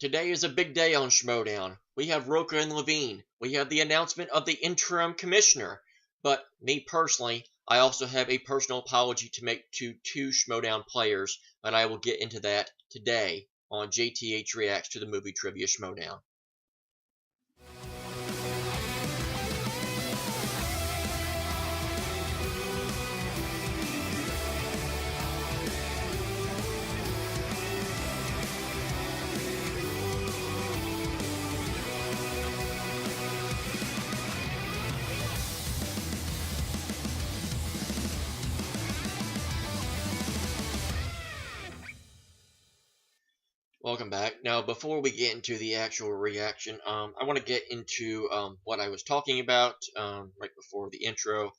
Today is a big day on Schmoedown. We have Rocha and Levine. We have the announcement of the interim commissioner. But me personally, I also have a personal apology to make to two Schmoedown players, but I will get into that today on JTH Reacts to the Movie Trivia Schmoedown. Welcome back. Now, before we get into the actual reaction, I want to get into what I was talking about right before the intro.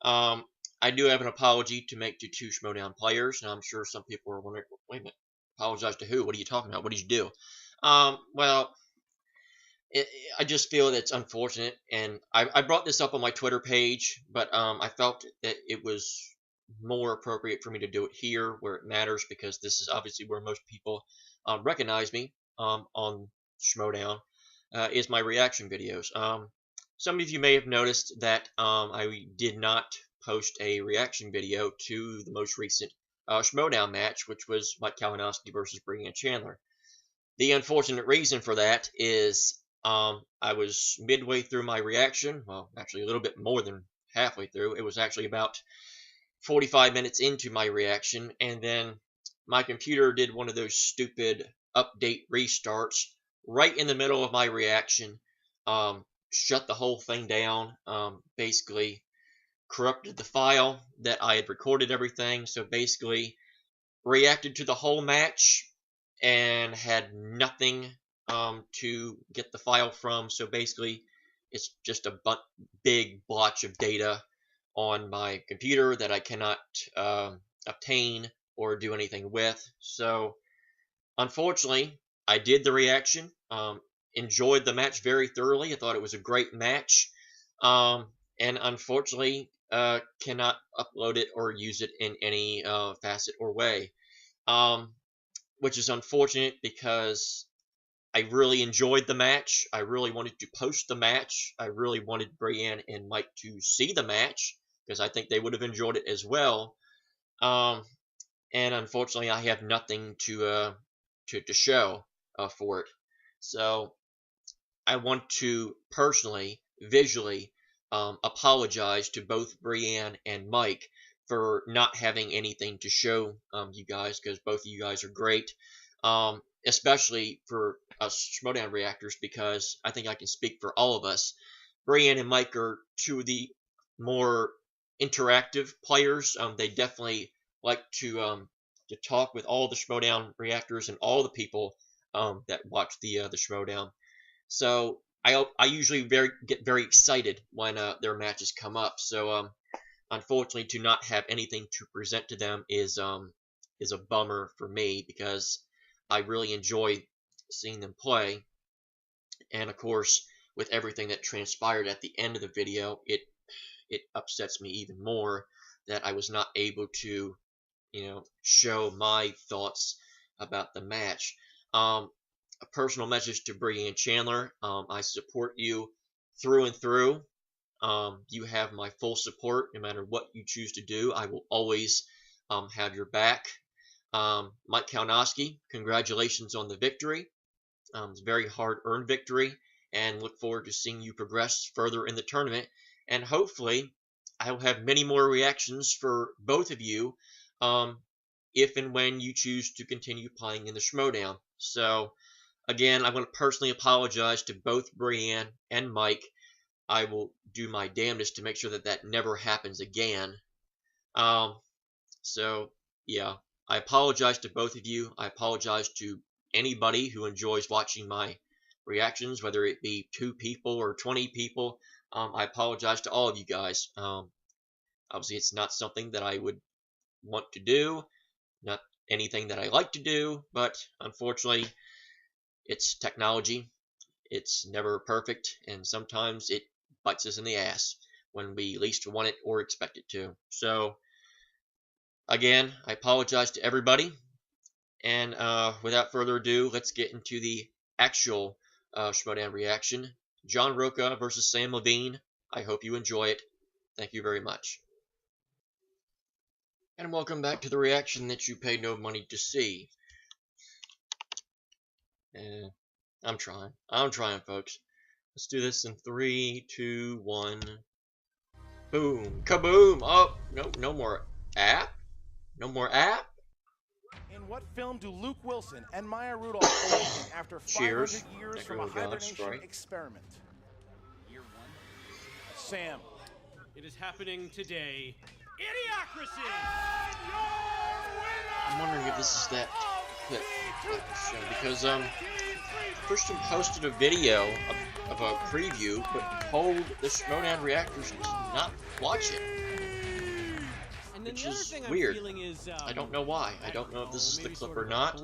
I do have an apology to make to two Schmoedown players, and I'm sure some people are wondering, wait a minute, apologize to who? What are you talking about? What did you do? Well, I just feel that it's unfortunate, and I brought this up on my Twitter page, but I felt that it was more appropriate for me to do it here where it matters, because this is obviously where most people recognize me on Schmoedown, is my reaction videos. Some of you may have noticed that I did not post a reaction video to the most recent Schmoedown match, which was Mike Kalinowski versus Brianna Chandler. The unfortunate reason for that is I was midway through my reaction, well, actually a little bit more than halfway through. It was actually about 45 minutes into my reaction, and then my computer did one of those stupid update restarts right in the middle of my reaction, shut the whole thing down, basically corrupted the file that I had recorded everything, so basically reacted to the whole match and had nothing to get the file from, so basically it's just a big blotch of data on my computer that I cannot obtain or do anything with. So unfortunately, I did the reaction, enjoyed the match very thoroughly. I thought it was a great match, and unfortunately cannot upload it or use it in any facet or way, which is unfortunate because I really enjoyed the match. I really wanted to post the match. I really wanted Brianna and Mike to see the match because I think they would have enjoyed it as well. And unfortunately, I have nothing to show for it. So I want to personally, visually, apologize to both Brianna and Mike for not having anything to show you guys, because both of you guys are great. Especially for us Schmoedown reactors, because I think I can speak for all of us. Brianna and Mike are two of the more interactive players. They definitely like to talk with all the Schmoedown reactors and all the people that watch the Schmoedown. So I usually get very excited when their matches come up. So unfortunately, to not have anything to present to them is a bummer for me, because I really enjoy seeing them play. And of course, with everything that transpired at the end of the video, it upsets me even more that I was not able to, show my thoughts about the match. A personal message to Brianna Chandler: I support you through and through. You have my full support no matter what you choose to do. I will always have your back. Mike Kalinowski, congratulations on the victory. It's a very hard-earned victory, and look forward to seeing you progress further in the tournament. And hopefully, I will have many more reactions for both of you if and when you choose to continue playing in the Schmoedown. So, again, I want to personally apologize to both Brianna and Mike. I will do my damnedest to make sure that that never happens again. So, yeah. I apologize to both of you. I apologize to anybody who enjoys watching my reactions, whether it be 2 people or 20 people. I apologize to all of you guys. Obviously, it's not something that I would want to do, not anything that I like to do, but unfortunately, it's technology. It's never perfect, and sometimes it bites us in the ass when we least want it or expect it to. So, again, I apologize to everybody, and without further ado, let's get into the actual Schmoedown reaction. John Rocha versus Samm Levine. I hope you enjoy it. Thank you very much. And welcome back to the reaction that you paid no money to see. I'm trying, folks. Let's do this in 3, 2, 1. Boom, kaboom! Oh, no more app. No more app. In what film do Luke Wilson and Maya Rudolph awaken after 500 years from a hibernation experiment? Year 1. Sam. It is happening today. Idiocracy! I'm wondering if this is that clip show, because Christian posted a video of a preview, but told the Schmoedown reactors to not watch it, which is weird. I don't know why. I don't know if this is the clip or not.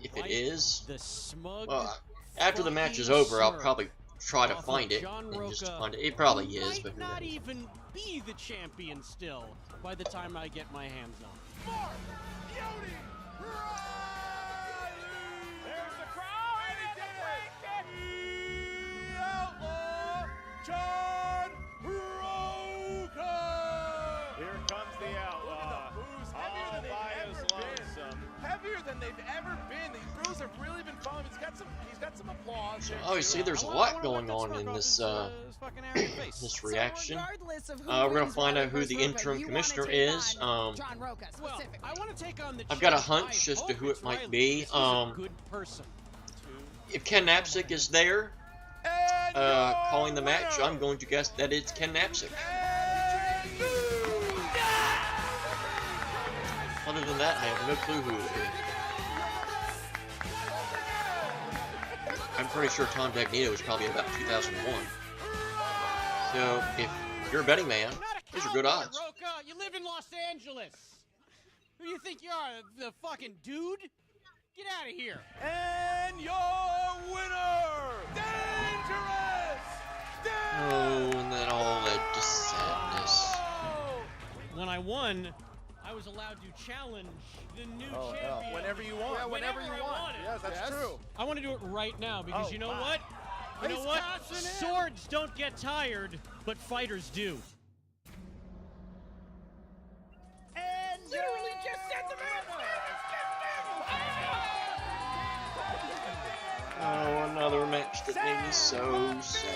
If it is, well, after the match is over, I'll probably try to find it and just find it. It probably is, but who knows? Not even be the champion still by the time I get my hands on. There's the crowd, and he did it! The outlaw, John Rocha! Here comes the outlaw. All by his lonesome. Heavier than they've ever been. These boos have really been following. He's got some applause. So obviously, there's a lot going on in this this reaction. We're gonna find out who the interim commissioner is. I've got a hunch as to who it might be. If Ken Napsik is there calling the match, I'm going to guess that it's Ken Napsik. Other than that, I have no clue who it is. I'm pretty sure Tom Dagnino was probably about 2001. So, if you're a betting man, these are good odds. Rocha, you live in Los Angeles. Who do you think you are, the fucking dude? Get out of here. And your winner, Dangerous! Oh, and that all led to sadness. When I won, I was allowed to challenge the new champion. Whenever you want. Yeah, whenever you want. Yes, that's true. I want to do it right now because you know what? You know what? Swords don't get tired, but fighters do. And literally just said the Oh, another match that made me so sad.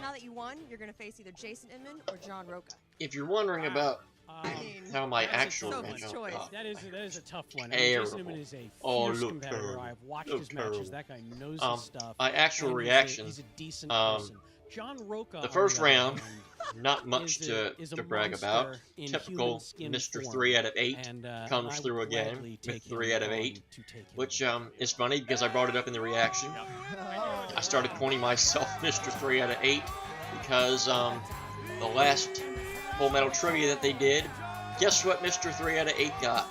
Now that you won, you're going to face either Jason Inman or John Rocha. If you're wondering about how my actual match that is a tough one. Terrible. Jason Inman is a Oh, fierce look competitor. terrible. I've watched Look his terrible. matches. That guy knows his stuff. My actual And reaction, he's a decent person. John Rocha, the first on the other round, hand, not much to brag about. Typical Mr. 3 out of 8 comes through again with 3 out of 8, which is funny because I brought it up in the reaction. I started pointing myself Mr. 3 out of 8 because the last Full Metal Trivia that they did, guess what Mr. 3 out of 8 got?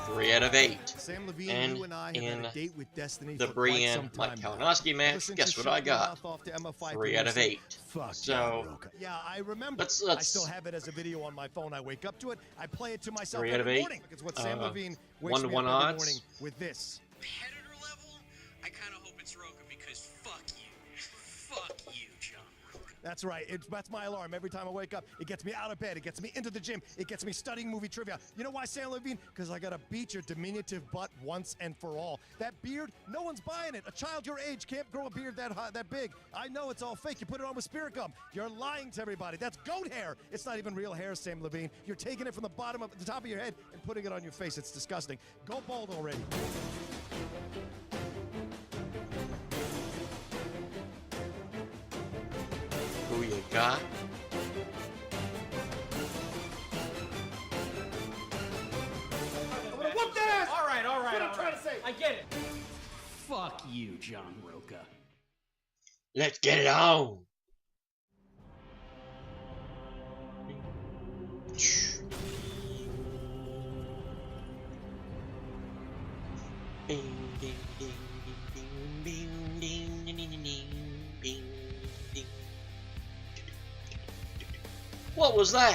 3 out of 8. Samm Levine, And you and I in had a date with Destiny the for quite Brienne some Mike time Kalinowski match, Listen guess to what I shut your got? mouth off to Emma Pfeiffer 3 out of 8. Fuck So, yeah, I remember. let's I still have it as a video on my phone. I wake up to it. I play it to myself 3 out of every 8. morning. It's what Samm Levine wakes 1-to-1 me up every odds. morning with this. Competitor level, I kind of hope it's Rocha because fuck you. Fuck you, John Rocha. That's right. That's my alarm every time I wake up. It gets me out of bed. It gets me into the gym. It gets me studying movie trivia. You know why, Samm Levine? Because I gotta beat your diminutive butt once and for all. That beard, no one's buying it. A child your age can't grow a beard that big. I know it's all fake. You put it on with spirit gum. You're lying to everybody. That's goat hair. It's not even real hair, Samm Levine. You're taking it from the bottom of the top of your head and putting it on your face. It's disgusting. Go bald already. Who you got? Whoop that ass! All right. That's what I'm trying to say. I get it. Fuck you, John Rocha. Let's get it on. Bing, ding, ding, ding, ding, ding, ding, ding, ding, ding, ding. What was that?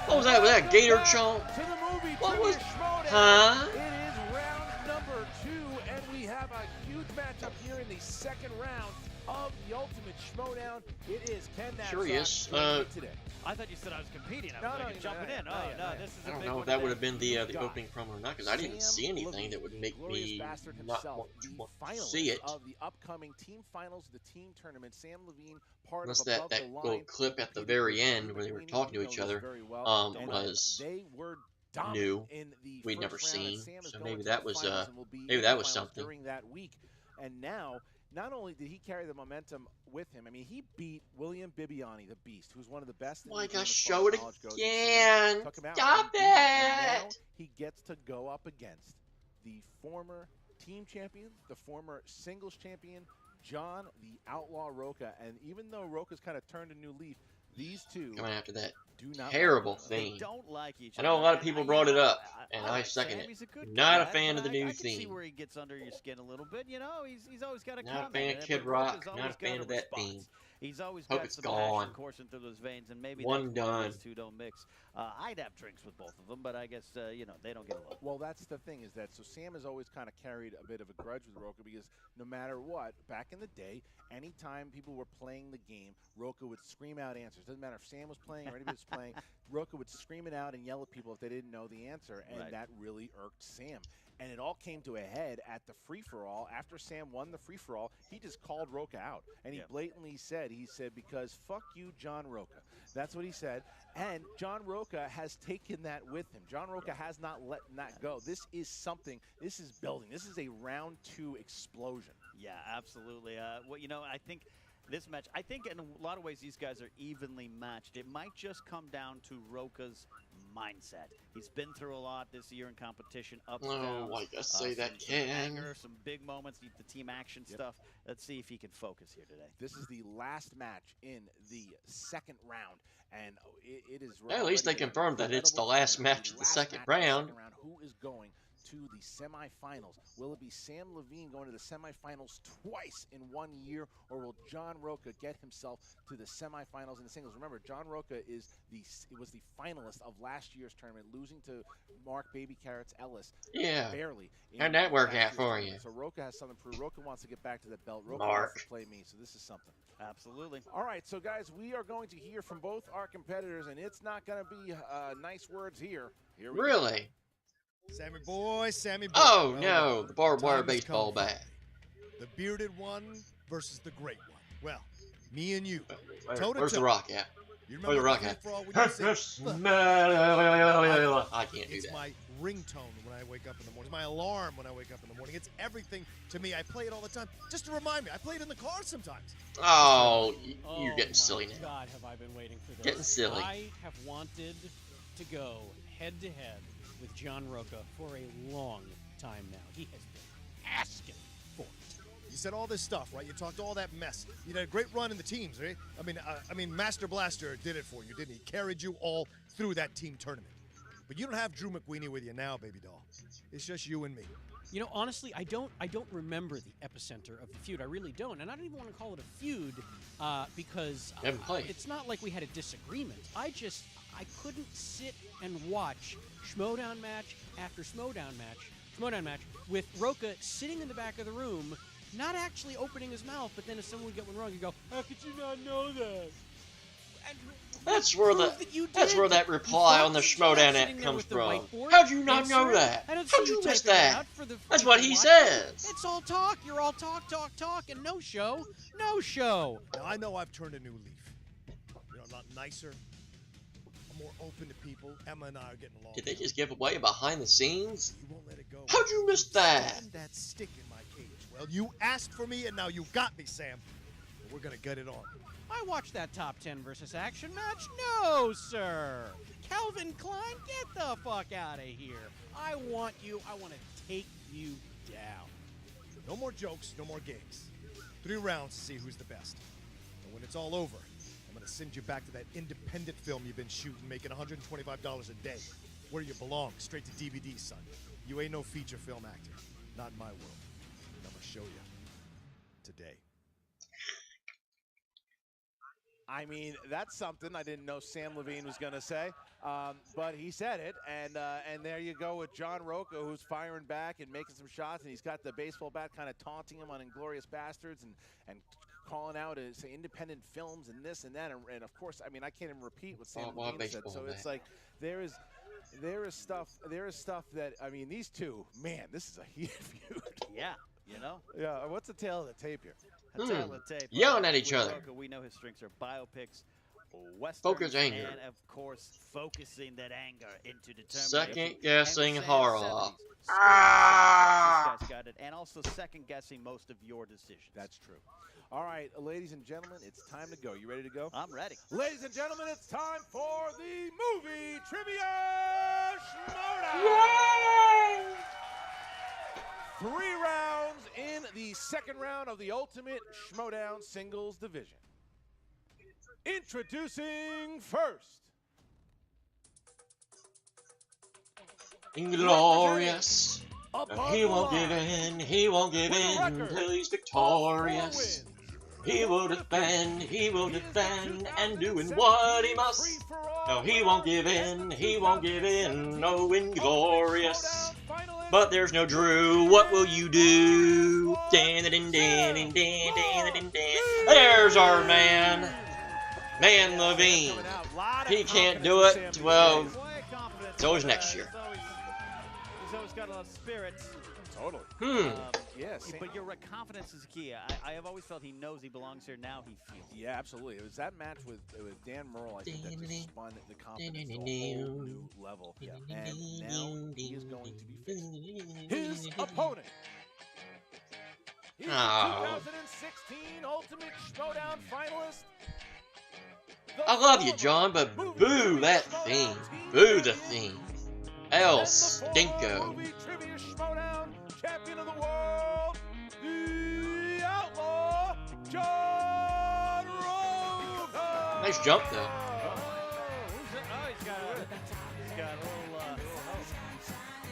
What was that? Was that Gator Chomp? To the movie What was? Schmoedown. Huh? It is round number 2, and we have a huge matchup here in the second round of the Ultimate Schmoedown. It is Ken Curious. today. I thought you said I was competing. I No, was no, like, jumping in. no, This is I a don't big know one if that would today. have been the opening promo or not, because I didn't see Samm anything that would make me not want to see it. Of the upcoming team finals of the team tournament, Samm Levine, part Unless of that Above the little Line, clip at the competed very with end Drew where they were McWeeny. talking to You each know this other very well. And, was they were new. dominant in the We'd first never round, seen, and Samm is so going maybe to that the was finals and will be maybe in that the was finals something. during that week. And now, not only did he carry the momentum with him, I mean, he beat William Bibbiani, the Beast, who's one of the best. Oh my in the game gosh, as far show as it knowledge goes. again! Took him out Stop and beat him. And now it! he gets to go up against the former team champion, the former singles champion, John the Outlaw Rocha. And even though Rocha's kind of turned a new leaf, these two Coming after that do not terrible like theme. They don't like each I other. know a lot of And people I- brought you it know, up, and I like second Sam. it. He's a good Not a guy, fan but of the new I can see theme. where he gets under your skin a little bit. You know, he's always got a Not a comment. fan of and Kid but Rock, Rocha's not always a got fan of that response. theme. He's always Hope got it's some gone. passion coursing through those veins, and maybe One that's why done. those two don't mix. I'd have drinks with both of them, but I guess you know, they don't get along. Well, that's the thing, is that so Samm has always kind of carried a bit of a grudge with Rocha, because no matter what, back in the day, anytime people were playing the game, Rocha would scream out answers. Doesn't matter if Samm was playing or anybody was playing, Rocha would scream it out and yell at people if they didn't know the answer, and Right. that really irked Samm. And it all came to a head at the free-for-all. After Samm won the free-for-all, he just called Rocha out. And he blatantly said, because fuck you, John Rocha. That's what he said. And John Rocha has taken that with him. John Rocha has not let that go. This is something, this is building. This is a round two explosion. Yeah, absolutely. Well, you know, I think this match, I think in a lot of ways these guys are evenly matched. It might just come down to Rocha's mindset. He's been through a lot this year in competition, ups and downs. Oh, I guess say that, some Ken. anger, some big moments, the team action stuff. Let's see if he can focus here today. This is the last match in the second round, and it is. At least they confirmed that it's the last match of the second round. Who is going to the semifinals? Will it be Samm Levine going to the semifinals twice in 1 year, or will John Rocha get himself to the semifinals in the singles? Remember, John Rocha was the finalist of last year's tournament, losing to Mark Baby Carrots Ellis. Yeah. Barely. How'd that work last out year's for tournament. you? So Rocha has something to prove. Rocha wants to get back to that belt. Rocha Mark. wants to play me, so this is something. Absolutely. All right, so guys, we are going to hear from both our competitors, and it's not going to be nice words here. Here we go. Really? Sammy boy, Sammy boy. Oh Well, no, the barbed wire time has baseball come. bat. The bearded one versus the great one. Well, me and you. Where's Toe-to-toe. the rock at? You Where's the rock the at? free-for-all when you say, "Look, I can't do it's that. my ringtone when I wake up in the morning. It's my alarm when I wake up in the morning. It's everything to me. I play it all the time just to remind me. I play it in the car sometimes. Oh, Oh you're getting silly my now. God, have I been waiting for this? Getting silly. I have wanted to go head-to-head with John Rocha for a long time now. He has been asking for it. You said all this stuff, right? You talked all that mess. You had a great run in the teams, right? I mean, Master Blaster did it for you, didn't he? Carried you all through that team tournament. But you don't have Drew McWeeny with you now, baby doll. It's just you and me. You know, honestly, I don't remember the epicenter of the feud. I really don't, and I don't even want to call it a feud because You haven't played. it's not like we had a disagreement. I couldn't sit and watch Schmoedown match after Schmoedown match with Rocha sitting in the back of the room, not actually opening his mouth, but then if someone would get one wrong, you go, "How could you not know that?" And That's where prove that you that's did. where that You reply thought on the that you were Schmoedown sitting app there comes with the from. whiteboard. How'd you not Hey, know sir, that? I don't How'd see you miss typing it that? out for the That's what he watch. says. It's all talk. You're all talk, and no show. No show. Now, I know I've turned a new leaf. You know, I'm not nicer. I'm more open to people. Emma and I are getting along. Did they just give away behind the scenes? You won't let it go. How'd you miss that? Stand that stick in my cage. Well, you asked for me, and now you got me, Sam. And we're going to get it on. I watched that top 10 versus action match. No, sir. Calvin Klein, get the fuck out of here. I want to take you down. No more jokes, no more games. 3 rounds to see who's the best. And when it's all over, I'm going to send you back to that independent film you've been shooting, making $125 a day. Where you belong, straight to DVD, son. You ain't no feature film actor. Not in my world. And I'm going to show you. Today. I mean, that's something I didn't know Samm Levine was going to say, but he said it, and there you go with John Rocha, who's firing back and making some shots, and he's got the baseball bat kind of taunting him on Inglorious Bastards and calling out his independent films and this and that, and of course, I mean, I can't even repeat what Samm Levine said. So it's like there is stuff that, I mean, these two, man, this is a heated feud. Yeah, you know. Yeah, what's the tail of the tape here? A tale of tape. Yelling at each With other. Rocha, we know his strengths are biopics, westerns, Focus anger. and of course focusing that anger into determination. Second guessing And horror. 70s, Ah! this guy's got it, and also second guessing most of your decisions. That's true. All right, ladies and gentlemen, it's time to go. You ready to go? I'm ready. Ladies and gentlemen, it's time for the movie trivia Schmoedown. 3 rounds in the second round of the Ultimate Schmoedown Singles Division. Introducing first. Inglorious. Above He the won't line. give in. He won't give With a in record until he's of victorious. 4 wins. He will defend. He will defend. And doing what he must. No, he won't give in. He won't give in. No, Inglorious. But there's no Drew. What will you do? There's our man. Man Levine. He can't do it. Well, it's always next year. He's always got a lot of spirit. Totally. Yes. But your confidence is key. I have always felt he knows he belongs here. Now he feels it. Yeah, absolutely. It was that match with Dan Merle, I think, that just spun the confidence to a whole new level. Yeah. And now he is going to be facing his opponent. He's the Oh. 2016 Ultimate Schmoedown finalist. I love you, John, but boo that theme. Boo the theme. El Stinko. Movie Trivia Schmoedown champion of the world, the Outlaw, John Rocha. Nice jump, though. He's got a little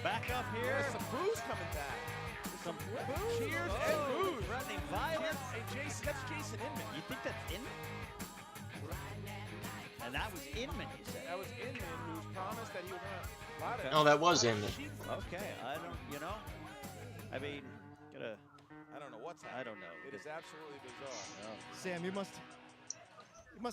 back up here. Some booze coming back. Some Cheers and booze. threatening violence. Hey, Jason, that's Jason Inman. You think that's Inman? And that was Inman, you said. That was Inman who's promised that he was going to lie to No, that was him. Okay, I don't, I mean, I don't know what's I happening. don't know. It is absolutely bizarre. Sam, you must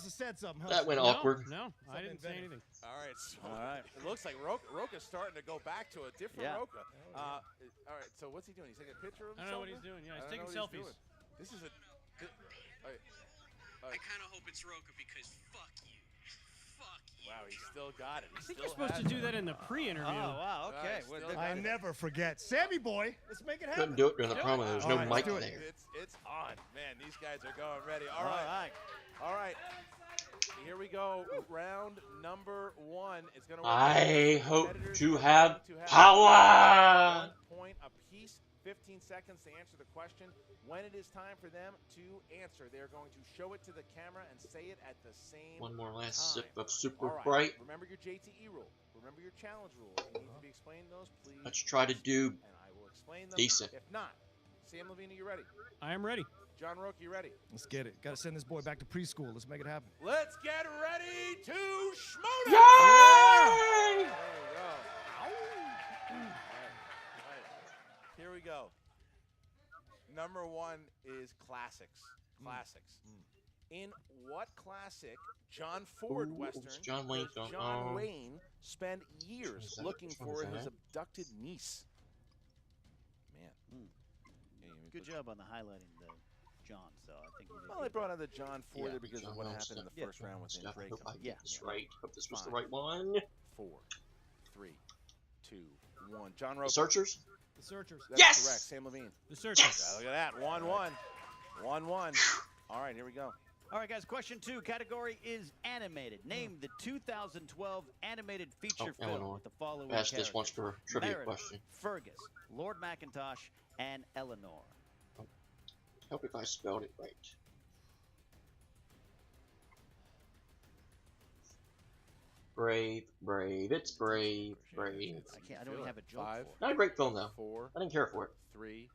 have said something, huh? That went awkward. No, I didn't say anything. All right, so All right. it looks like Rocha's starting to go back to a different Yeah. Rocha. All right, so what's he doing? He's taking a picture of I himself? don't know what he's doing. Yeah, he's I taking don't know what selfies. he's doing. This is a... I kind of hope it's Rocha because fuck you. Fuck you. Wow, he still got it. I think you're supposed to do that in the pre-interview. Oh, wow, okay. All right, Well, still I never forget. Sammy boy, let's make it Couldn't happen. do it during the promo. There was no All right, let's mic do it. there. It's on. Man, these guys are going ready. all right. All right. Here we go. Round number 1. It's going to I hope to have power. 1 point apiece. 15 seconds to answer the question. When it is time for them to answer, they're going to show it to the camera and say it at the same One more last time. sip of Super All right. Bright. Remember your JTE rule. Remember your challenge rule. If you need to be explaining those, please. Let's try to do And I will explain them. decent. If not, Samm Levine, you ready? I am ready. John Rocha, you ready? Let's get it. Got to send this boy back to preschool. Let's make it happen. Let's get ready to Schmoedown! Yay! There we go. All right. Here we go. Number 1 is classics. Classics. In what classic John Ford Ooh, Western John Wayne does film. John Wayne spend years Is that- looking which one for is his that? abducted niece? Man. Yeah, you mean, Good job on the highlighting the John, so I think you did Well, good. they brought out the John Ford Yeah, there because John of what Wayne happened in the stuff. first round with Stuff. I Drake. hope I Yeah. get this right. Hope this was the Fine. right one. 4, 3, 2, 1. John The Rocha. Searchers? The searchers. That's Yes! correct. Samm Levine. The searchers. Yes! Look at that. 1-1. 1-1. All right, here we go. All right, guys, question 2. Category is animated. Name the 2012 animated feature film Eleanor. with the following Ask this characters. once for a trivia Meredith, question. Fergus, Lord Macintosh, and Eleanor. Hope if I spelled it right. Brave, brave, it's brave, brave. I don't even have a joke Five. for it. Not a great film though. 4, I didn't care for it. 3,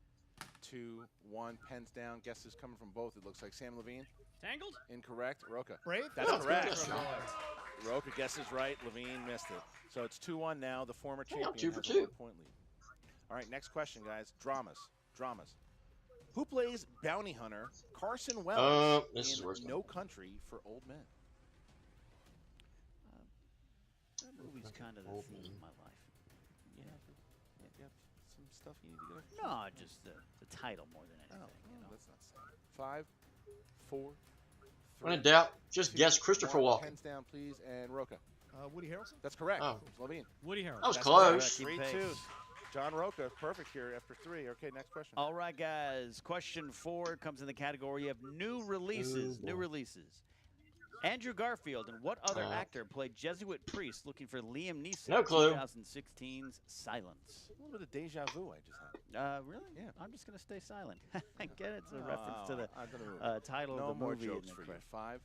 2, 1. Pens down. Guesses coming from both. It looks like Samm Levine. Tangled? Incorrect. Rocha. Brave? That's Oh, correct. good guess. Rocha guesses right. Levine missed it. So it's 2-1 now. The former Hey, I'm champion 2 for has a 2. 1-point lead. All right, next question, guys. Dramas. Who plays bounty hunter Carson Wells this is in worse. No Country for Old Men? That movie's kind of the theme of my life. You have some stuff you need to get. No, just the title more than anything. You know? That's not sad. 5, 4, 3. When in doubt, just 2, guess Christopher 1. Walken. Pens down, please, and Rocha. Woody Harrelson? That's correct. Oh. Levine. Woody Harrelson. That was That's close. correct. Keep 3-2. pace. John Rocha, perfect here after 3. Okay, next question. All right, guys. Question 4 comes in the category of new releases. Ooh, New boy. releases. Andrew Garfield and what other Oh. actor played Jesuit priest looking for Liam Neeson No in clue. 2016's Silence? A little bit of deja vu I just had. Really? Yeah. I'm just going to stay silent. I get it. It's a reference to the I'm gonna title no of the more movie. jokes and for you. correct. 5,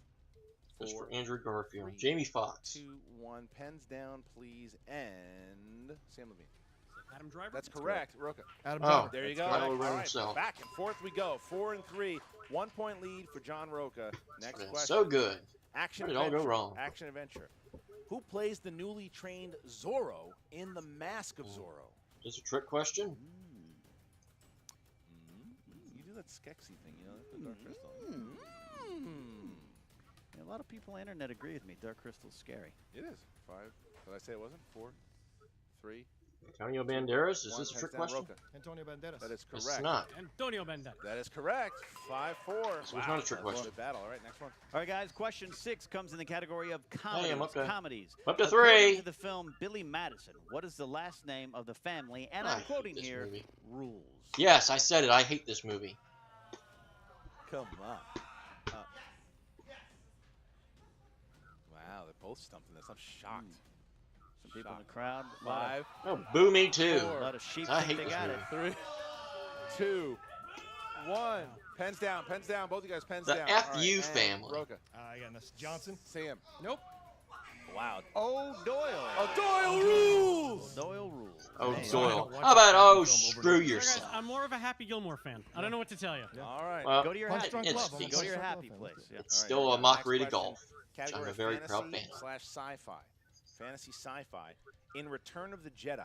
Just 4, for Andrew Garfield. 3, Jamie Foxx. 2, 1. Pens down, please, and Samm Levine. Adam Driver? That's correct. Rocha. Adam Oh. Driver. There you go. Kylo All Ren right, himself. back and forth we go. 4 and 3. 1-point lead for John Rocha. Next Been question. so good. Action Where did it all adventure. go wrong? Action adventure. Who plays the newly trained Zorro in The Mask of Zorro? Is this a trick question? You do that Skexy thing, you know, the Dark Crystal. Yeah, a lot of people on the internet agree with me. Dark Crystal's scary. It is. 5. Did I say it wasn't? 4, 3. Antonio Banderas? Is 1. this a trick Pens down, question? Rocha. Antonio Banderas. That is It's correct. not. Antonio Banderas. That is correct. 5-4. So it's not a trick That was question. a battle. All right, next one. All right, guys. Question 6 comes in the category of Hey, I'm comedies. up to- Comedies. Up to According 3. to the film Billy Madison, what is the last name of the family? And I I'm hate quoting this here, movie. rules. Yes, I said it. I hate this movie. Come on. Wow, they're both stumping this. I'm shocked. Some people in the crowd. A lot 5, Oh, boo me too. of, a lot of sheep I think hate they this got movie. it. 3, 2, 1. Pens down. Pens down. Both you guys, pens The down. F All right, you and family. Rocha. I got this. Johnson. Sam. Nope. Wow. Oh, Doyle. Oh, Doyle rules. Doyle rules. Oh, Man. Doyle. watch How about that oh, film over screw and over. Sorry, guys, yourself? I'm more of a Happy Gilmore fan. I don't know what to tell you. All right. Well, Go to your Punch happy Drunk it's Love. decent. Go to your Punch happy Drunk place. Love. Yeah. It's All right, still here we a go. mockery to Next question. golf. which I'm Category a of very proud fantasy fan. / sci-fi. Fantasy sci-fi. In Return of the Jedi,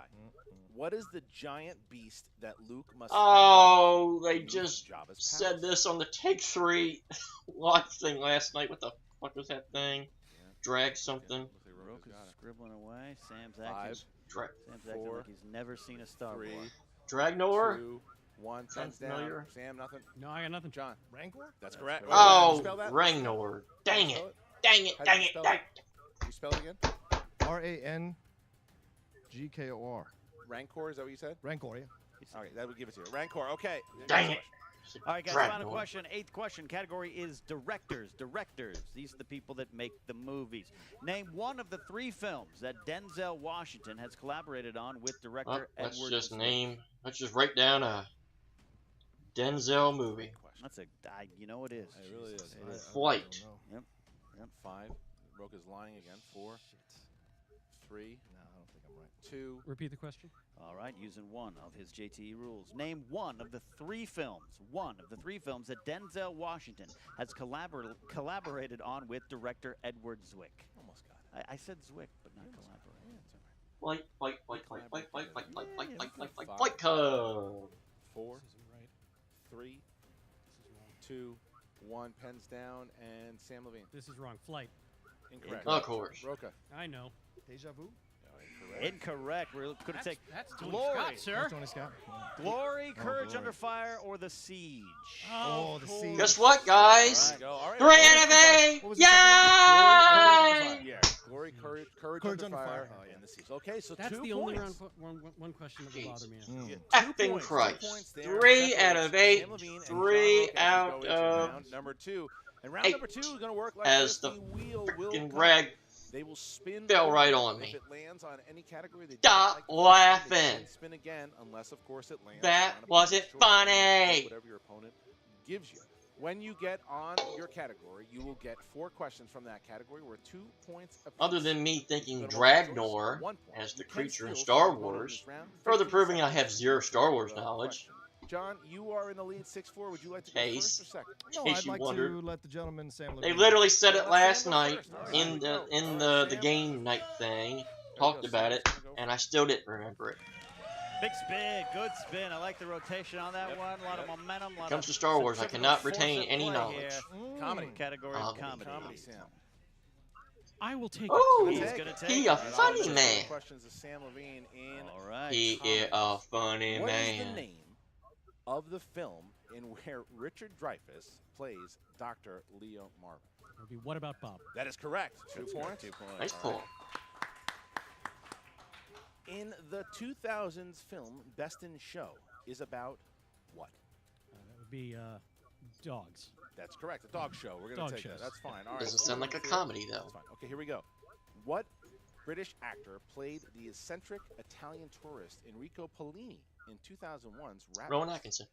what is the giant beast that Luke must Oh, they use just Jabba's said palace? this on the Take 3 live thing last night. What the fuck was that thing? Drag something. Looks like Rocha's Rocha's got it. scribbling away. Sam's 5, acting. Drag. Sam's acting 4, like he's never seen a Star 3, Wars. Dragnor? 2, 1. Sound Pens down. familiar? Sam, nothing. No, I got nothing. John. Rancor? That's correct. correct. Wait, how do you Oh, spell that? Rangnor. Dang Spell it. Dang it. How do Dang you it. spell Dang it? it. You spell it again? RANGKOR. Rancor, is that what you said? Rancor, yeah. All right, that would give it to you. Rancor, okay. Dang Next it. question. All right, guys, Dragnor. final question. 8th question. Category is directors. Directors. These are the people that make the movies. Name one of the 3 films that Denzel Washington has collaborated on with director Well, let's Edward just Zwick. name. Let's just write down a Denzel movie. That's you know it is. It really is. It is. Flight. I don't know. 5. Rocha's lying again. 4, 3, No, I don't think I'm right. 2. Repeat the question. All right, using one of his JTE rules. Name one of the 3 films. One of the 3 films that Denzel Washington has collaborated on with director Edward Zwick. Almost got it. I said Zwick, but not collaborate. Flight, flight, flight, flight, flight, flight, flight, flight, flight, Yeah, flight, flight, flight, five. flight club. 4, This isn't right. 3, This is wrong. 2, 1. Pens down, and Samm Levine. This is wrong. Flight. Incorrect. Of course. Rocha. I know. Deja vu? Incorrect. We're going to take That's Tony Glory. Scott, sir. Tony Scott. Glory, Courage Glory. Under Fire, or The Siege. Oh, The cool. Siege. Guess what, guys? All right, go. All right. 3 out of 8. What was the second Yay! Yeah. Glory, Courage Under Fire, Oh, yeah. and the Siege. Okay, so That's 2 the only points. one question that will bother me. You get 2 Effing points. 2 Christ. points there. 3 out of Separates 8. Samm Levine and 3 John Rocha as we out go into of round number 2. And round 8. number 2 is going to work like As this. the wheel will fucking come. rag They will spin. fell over. right on If me. it lands on any category, they Stop don't like it, they laughing. can't spin again, unless of course it lands. That on a wasn't choice. funny. Whatever your opponent gives you. When you get on your category, you will get 4 questions from that category, worth 2 points apiece. Other than me thinking Go to multiple choice, Dragnor 1 point. as the You can creature in steal Star from your opponent Wars, this round. further 15 proving I seconds have 0 Star Wars for a knowledge. question. John, you are in the lead 6-4. Would you like to go Case. first or second? No, case I'd you like wondered. to let the gentleman Samm They Levine. literally said it Let last Sam go night first. All right, in here we the go. in All the right, the Sam. game night thing. There we Talked go. about Sam's it, gonna go and I still didn't remember it. Big spin, good spin. I like the rotation on that one. A lot of momentum. A lot Comes of to Star Wars, I centrifugal cannot force retain at any play knowledge. here. Comedy. Category Comedy. of comedy. Comedy, Sam. I will take Oh, He's Take gonna it. take he it. a He's funny gonna man. take Questions of Samm Levine in it. All right. He is a funny What is the man. name of the film in where Richard Dreyfuss plays Dr. Leo Marvin? It'll be What About Bob? That is correct. 2 points. 2 points. Nice pull. In the 2000s film Best in Show is about what? That would be dogs. That's correct. A dog show. We're going Dog to take shows. that. That's fine. All right. Doesn't sound like a comedy though. That's fine. Okay, here we go. What British actor played the eccentric Italian tourist Enrico Pollini in 2001's Rat Rowan Race? Atkinson.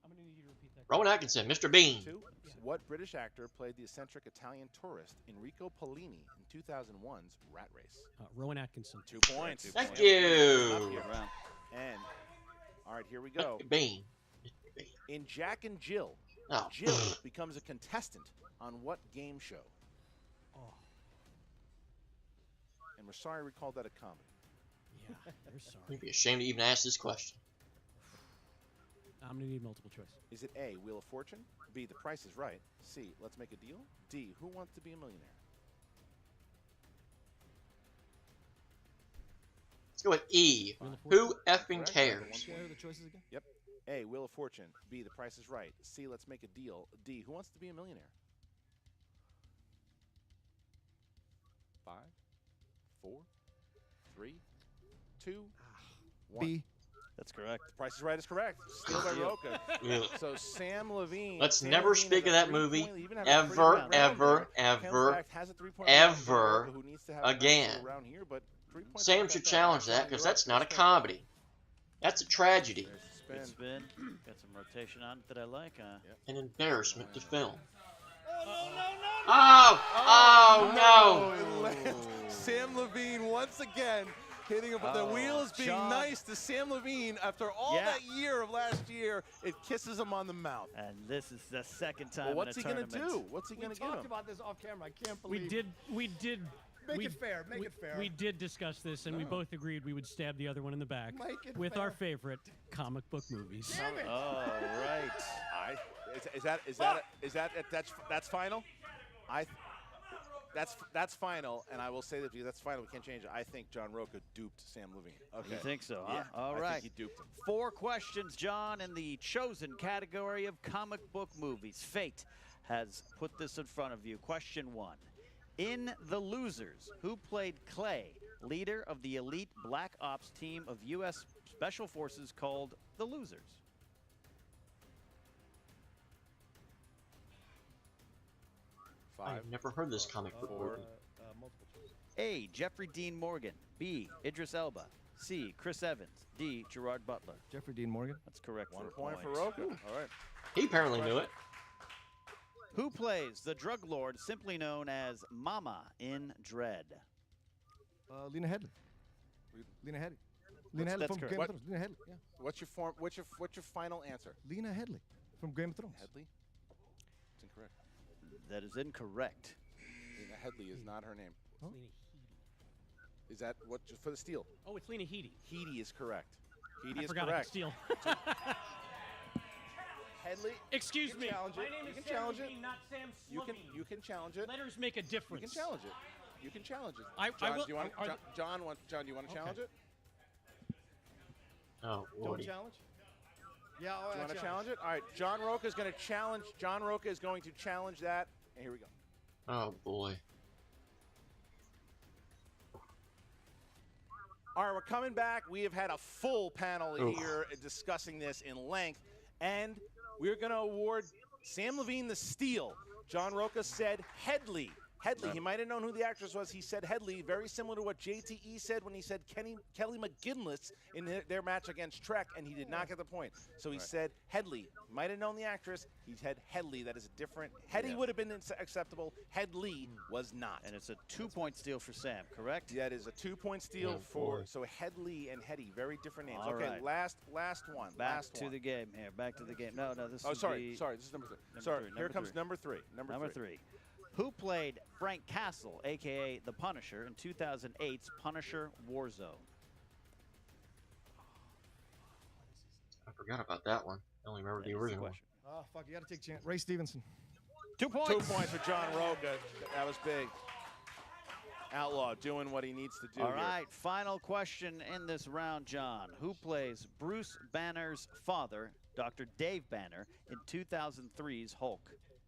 I'm going to need you to repeat that. Rowan Atkinson, Mr. Bean. 2. What British actor played the eccentric Italian tourist Enrico Pollini in 2001's Rat Race? Rowan Atkinson. 2 points. Thank Up you. here. And all right, here we go. Bean. In Jack and Jill, Oh. Jill becomes a contestant on what game show? Oh, And we're sorry we called that a comedy. yeah. They're sorry. You'd be ashamed to even ask this question. I'm going to need multiple choice. Is it A, Wheel of Fortune, B, The Price is Right, C, Let's Make a Deal, D, Who Wants to Be a Millionaire? Let's go with E. Wheel of Who Fortune. effing Correct. cares? Share the choices again. Yep. A, Wheel of Fortune, B, The Price is Right, C, Let's Make a Deal, D, Who Wants to Be a Millionaire? 5, 4, 3, 2, 1. B. That's correct. Price is Right is correct. Still by Rocha. Ugh. So Samm Levine. Let's Samm never Levine speak has of a that movie 3-point lead. Even have a ever, 3-point round ever, there. Ken ever, Fact has a 3-point round for ever Rocha, who needs to have a nice again. little round here, but 3 points Sam not should bad. challenge that because that's not a comedy. That's a tragedy. There's Good the spin. spin. Got some rotation on it that I like. An embarrassment to film. Oh, Oh, no! It lands. Samm Levine once again hitting him with the wheels being John. nice to Samm Levine after all Yeah. that year of last year. It kisses him on the mouth. And this is the second time Well, what's in he a gonna tournament. do? What's he We gonna give talked him? about this off camera. I can't We believe. did. Make we- it fair. Make we, it fair. We did discuss this, and we both agreed we would stab the other one in the back Make it with fair. our favorite comic book movies. Damn it. Oh, right. That's final? That's final, and I will say that because that's final, we can't change it. I think John Rocha duped Samm Levine. Okay. You think so, huh? Yeah, All I right. think he duped him. 4 questions, John, in the chosen category of comic book movies. Fate has put this in front of you. Question 1. In The Losers, who played Clay, leader of the elite Black Ops team of U.S. Special Forces called The Losers? I've never heard this comic book movie. Multiple choice. A. Jeffrey Dean Morgan. B. Idris Elba. C. Chris Evans. D. Gerard Butler. Jeffrey Dean Morgan. That's correct. 1 for a point for Rocha. All right. He apparently knew it. Who plays the drug lord simply known as Mama in Dread? Lena Headey. Lena Headey. Lena Headey That's from correct. Game What? of Thrones. Lena Headey. Yeah. What's your final answer? Lena Headey from Game of Thrones. Headley? It's incorrect. That is incorrect. Lena Headley is not her name. Lena Headey. Is that what for the steal? Oh, it's Lena Headey. Headey is correct. Headey I is forgot I could correct. steal. Headley. Excuse you me. can challenge My it. name You is can Sam challenge it. Levine, not Sam You can challenge it. Letters make a difference. You can challenge it. You can challenge it. I John, will- do you want are- John, do you want to Okay. challenge it? Oh, Don't Lordy. challenge. Yeah. Do you want to challenge it? All right. John Rocha is going to challenge. John Rocha is going to challenge that. And here we go. Oh, boy. All right, we're coming back. We have had a full panel Oof. here discussing this in length, and we're going to award Samm Levine the steal. John Rocha said Headley. Headley. He might have known who the actress was. He said Headley, very similar to what JTE said when he said Kelly McGinless in their match against Trek, and he did not get the point. So he said Headley. Might have known the actress. He said Headley. That is a different. Headley would have been acceptable. Headley was not. And it's a 2-point steal for Sam, correct? That is a 2-point steal for so Headley and Hetty, very different names. All okay, right. last one. Back last to one. the game here. Back to the game. No, this is sorry. This is number 3. Sorry, here comes number 3. Number 3. Who played Frank Castle, a.k.a. The Punisher, in 2008's Punisher Warzone? I forgot about that one. I only remember the original one. Oh, fuck, you got to take a chance. Ray Stevenson. 2 points. 2 points for John Rocha. That was big. Outlaw doing what he needs to do. All right, final question in this round, John. Who plays Bruce Banner's father, Dr. Dave Banner, in 2003's Hulk?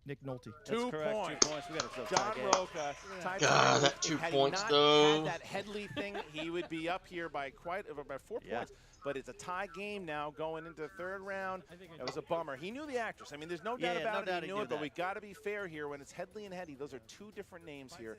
Nick Nolte. That's 2 correct. points. 2 points. We got ourselves John tie game. Rocha. God, that 2 points though. Had that Headley thing, he would be up here by about 4 points. But it's a tie game now going into the 3rd round. That was a bummer. He knew the actress. I mean, there's no doubt about it. He knew it, but we got to be fair here. When it's Headley and Hetty, those are 2 different names here.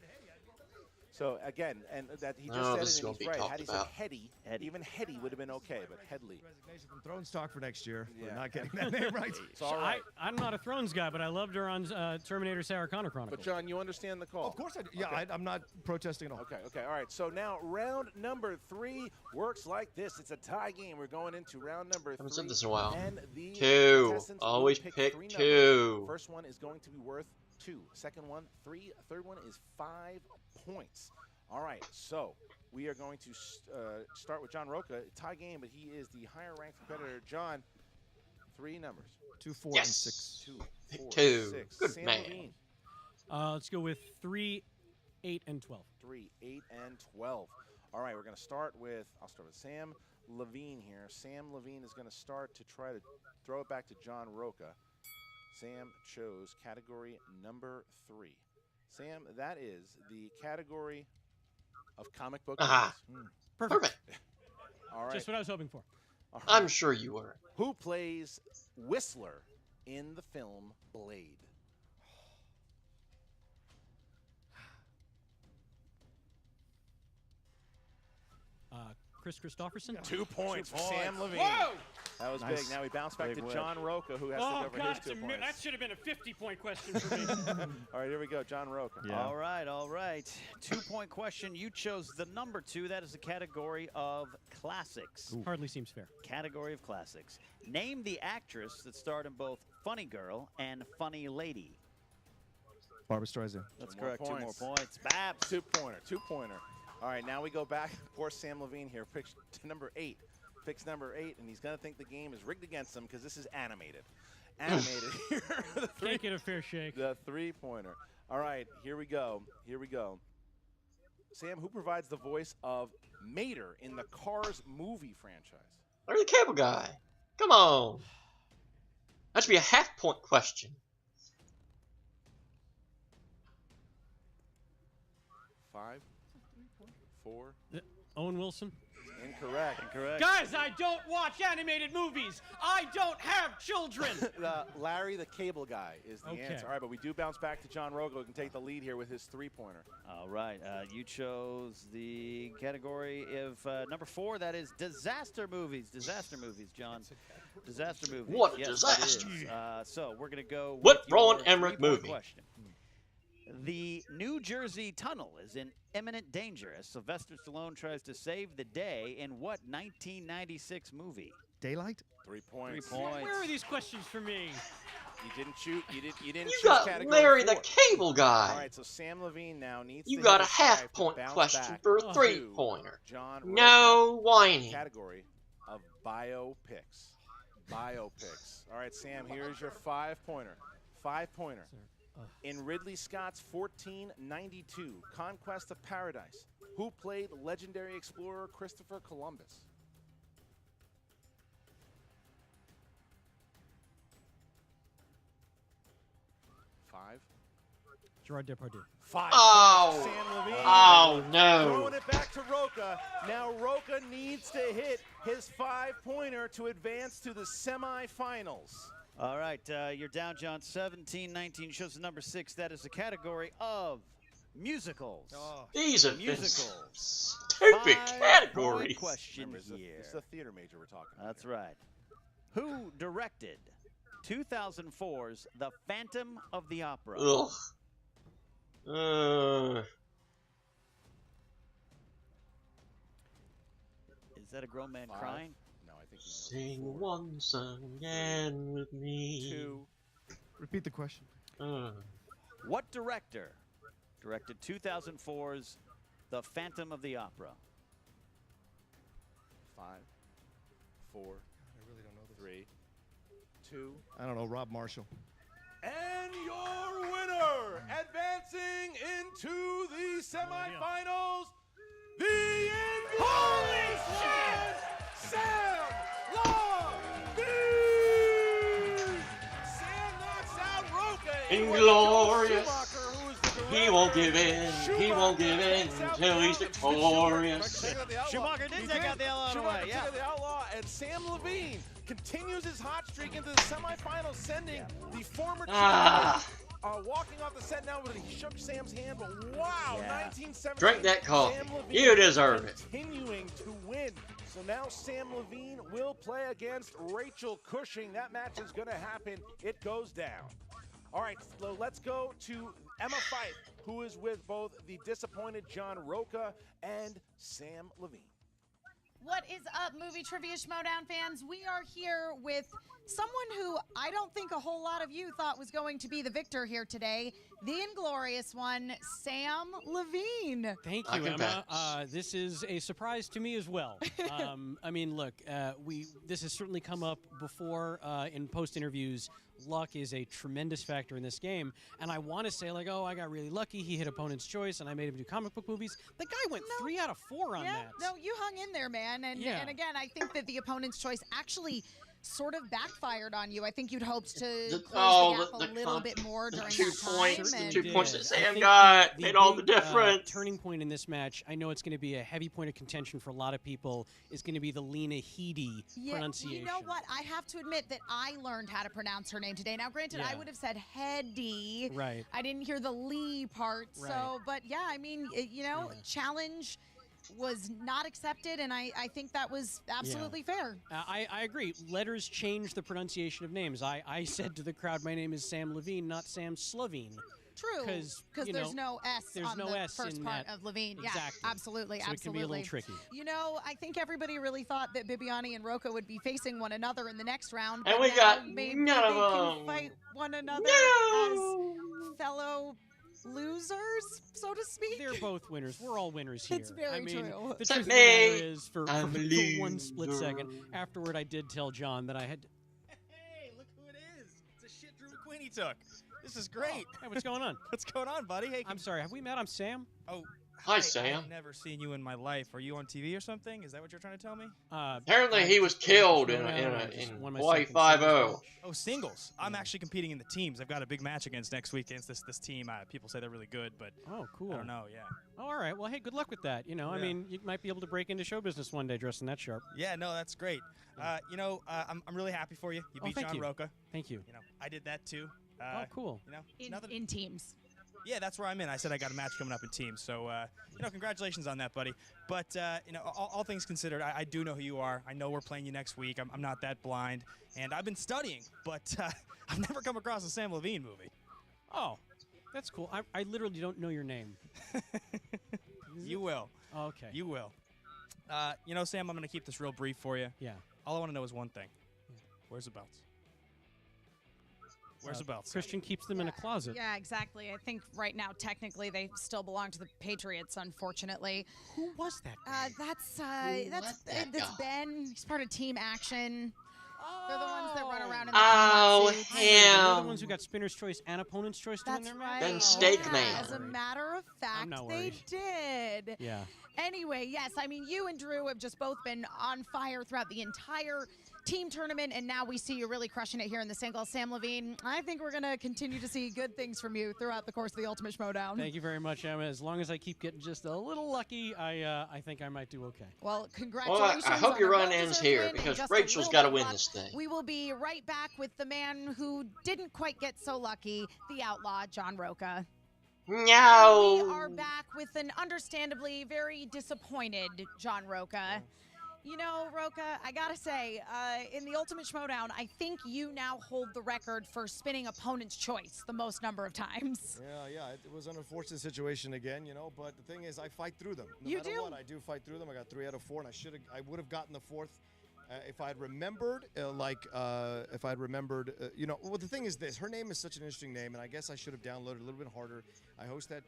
So again, and that he just said it, and he's right. Had he said Hetty, even Hetty would have been okay, but Headley. Resignation from Thrones talk for next year. Yeah. We're not getting that name right. It's all right. I'm not a Thrones guy, but I loved her on Terminator Sarah Connor Chronicles. But John, you understand the call? Of course I do. Yeah, Okay. I'm not protesting at all. Okay, all right. So now round number 3 works like this. It's a tie game. We're going into round number 3. Haven't said this in a while. And the 2. contestants will Always pick pick 3 numbers. 2. First one is going to be worth 2. Second one, 3. Third one is 5 points. All right, so we are going to start with John Rocha. Tie game, but he is the higher ranked competitor. John, 3 numbers. 2, 4, Yes. and 6. 2, 4, 2. 6. Good Samm man. Levine, Let's go with 3, 8, and 12. 3, 8, and 12. All right, we're going to start with, I'll start with Samm Levine here. Samm Levine is going to start to try to throw it back to John Rocha. Sam chose category number 3. Sam, that is the category of comic book movies. Perfect. All right. Just what I was hoping for. All right. I'm sure you were. Who plays Whistler in the film Blade? Chris Christopherson. 2 points for 2 Samm points. Levine. Whoa! That was Nice. big. Now we bounce back Big to win. John Rocha, who has to Oh go for God, his 2 points. that should have been a 50-point question for me. All right, here we go. John Rocha. Yeah. All right, all right. 2-point question. You chose the number 2. That is the category of classics. Hardly seems fair. Category of classics. Name the actress that starred in both Funny Girl and Funny Lady. Barbara Streisand. That's Two more correct. 2 more points. points. Babs. 2-pointer. 2-pointer. All right, now we go back. Poor Samm Levine here. Picks number 8. Picks number 8, and he's going to think the game is rigged against him because this is animated. Animated here. Can't get a fair shake. The 3-pointer. All right, here we go. Here we go. Sam, who provides the voice of Mater in the Cars movie franchise? Larry the Cable Guy. Come on. That should be a half-point question. 5, 4. Owen Wilson. Incorrect. Incorrect. Guys, I don't watch animated movies. I don't have children. Larry the Cable Guy is the Okay. answer. All right, but we do bounce back to John Rocha, who can take the lead here with his 3-pointer. All right. You chose the category of number 4. That is disaster movies. Disaster movies, John. Disaster movies. What a Yes, disaster. it is. So we're going to go What with Roland your Emmerich 3-point movie? question. The New Jersey Tunnel is in imminent danger as Sylvester Stallone tries to save the day in what 1996 movie? Daylight? 3 points. 3 points. Where are these questions for me? You didn't shoot. You didn't You choose got category Larry 4. the Cable Guy. All right, so Samm Levine now needs You to got a hit 5 to half-point bounce question back for a to 3-pointer. John No whining. category of biopics. Biopics. All right, Sam, here's your 5-pointer. 5-pointer. In Ridley Scott's 1492 Conquest of Paradise, who played legendary explorer Christopher Columbus? Five. Gerard Depardieu. 5. Oh. Sam Levine. Oh, no. Throwing it back to Rocha. Now Rocha needs to hit his 5-pointer to advance to the semifinals. All right, you're down, John. 17-19 shows the number 6. That is the category of musicals. These have been Musicals. stupid 5-point categories. question Remember, here. this is a theater major we're talking about. That's right. Who directed 2004's The Phantom of the Opera? Ugh. Is that a grown man 5. crying? No, I think Sing one song again with me. 2. Repeat the question. What director directed 2004's The Phantom of the Opera? 5, 4, I really don't know this. 3, 2. I don't know, Rob Marshall. And your winner, advancing into the semifinals, the Holy shit! Samm Levine! Sam knocks out Rocha. Inglorious. He won't give in. He won't give in until he's victorious. Schumacher did take out the outlaw. Schumacher Yeah. took out the outlaw, and Samm Levine continues his hot streak into the semifinals, sending the former champion walking off the set now, but he shook Sam's hand. But wow, 1917. Drink that coffee. Samm Levine You deserve it. continuing to win. So now Samm Levine will play against Rachel Cushing. That match is going to happen. It goes down. All right, so let's go to Emma Fife, who is with both the disappointed John Rocha and Samm Levine. What is up, movie trivia Schmoedown fans? We are here with someone who I don't think a whole lot of you thought was going to be the victor here today, the inglorious one, Samm Levine. Thank you, Emma. This is a surprise to me as well. I mean, look, this has certainly come up before in post interviews. Luck is a tremendous factor in this game, and I want to say, like, oh, I got really lucky. He hit opponent's choice, and I made him do comic book movies. The guy went 3 out of 4 on that. No, you hung in there, man. And again, I think that the opponent's choice actually sort of backfired on you. I think you'd hoped to close the gap a little bit more during that time. The 2 points that Sam got made all the difference. Turning point in this match, I know it's going to be a heavy point of contention for a lot of people, is going to be the Lena Headey pronunciation. You know what? I have to admit that I learned how to pronounce her name today. Now, granted, I would have said Heady. Right. I didn't hear the Lee part. Right. So, but yeah, I mean, challenge was not accepted, and I think that was absolutely fair. I agree. Letters change the pronunciation of names. I said to the crowd, my name is Samm Levine, not Sam Slavine. True, because there's no S on the first part of Levine. Exactly. Yeah, absolutely, so absolutely. It can be a little tricky. You know, I think everybody really thought that Bibiani and Rocha would be facing one another in the next round. And but we now got maybe none they of can them. fight one another as fellow losers, so to speak. They're both winners. We're all winners here. It's very true. The Except truth of the me. matter is, for one split second, afterward I did tell John that I had to... Hey, look who it is. It's a shit Drew McQueen he took. This is great. Hey, what's going on? What's going on, buddy? Hey, I'm sorry, have we met? I'm Sam. Oh, Hi, Sam. I've never seen you in my life. Are you on TV or something? Is that what you're trying to tell me? Apparently he was killed in Hawaii 5-0. Oh, singles. I'm actually competing in the teams. I've got a big match against next week against this team. People say they're really good, but cool. I don't know, yeah. Oh, all right. Well, hey, good luck with that. You know, I mean, you might be able to break into show business one day dressing that sharp. Yeah, no, that's great. You know, I'm really happy for you. You beat John Rocha. Thank you. You know, I did that too. Oh, cool. You know, in teams. Yeah, that's where I'm in. I said I got a match coming up in teams. So, you know, congratulations on that, buddy. But, you know, all things considered, I do know who you are. I know we're playing you next week. I'm not that blind. And I've been studying, but I've never come across a Samm Levine movie. Oh, that's cool. I literally don't know your name. You will. Oh, okay. You will. You know, Sam, I'm going to keep this real brief for you. Yeah. All I want to know is one thing. Where's the belts? Where's the belts? Christian keeps them in a closet. Yeah, exactly. I think right now, technically, they still belong to the Patriots, unfortunately. Who was that guy? That's Ben. He's part of Team Action. They're the ones that run around in the Oh, suits. They're the ones who got Spinner's Choice and Opponent's Choice to win That's their right. match? Then Steak Yeah, Man. As a matter of fact, not they worried. did. Yeah. Anyway, yes, I mean, you and Drew have just both been on fire throughout the entire team tournament, and now we see you really crushing it here in the singles. Samm Levine, I think we're going to continue to see good things from you throughout the course of the Ultimate Schmoedown. Thank you very much, Emma. As long as I keep getting just a little lucky, I think I might do okay. Well, congratulations. Well, I hope on your a run ends well-deserved here win and because just a Rachel's little got to bit win luck. this thing. We will be right back with the man who didn't quite get so lucky, the outlaw, John Rocha. And we No. are back with an understandably very disappointed John Rocha. You know, Rocha, I gotta say, in the Ultimate Schmoedown, I think you now hold the record for spinning opponent's choice the most number of times. Yeah, it was an unfortunate situation again, you know, but the thing is, I fight through them. No You matter do. what, I do fight through them. I got 3 out of 4, and I would have gotten the 4th. If I'd remembered, you know, well, the thing is this. Her name is such an interesting name, and I guess I should have downloaded a little bit harder. I host that.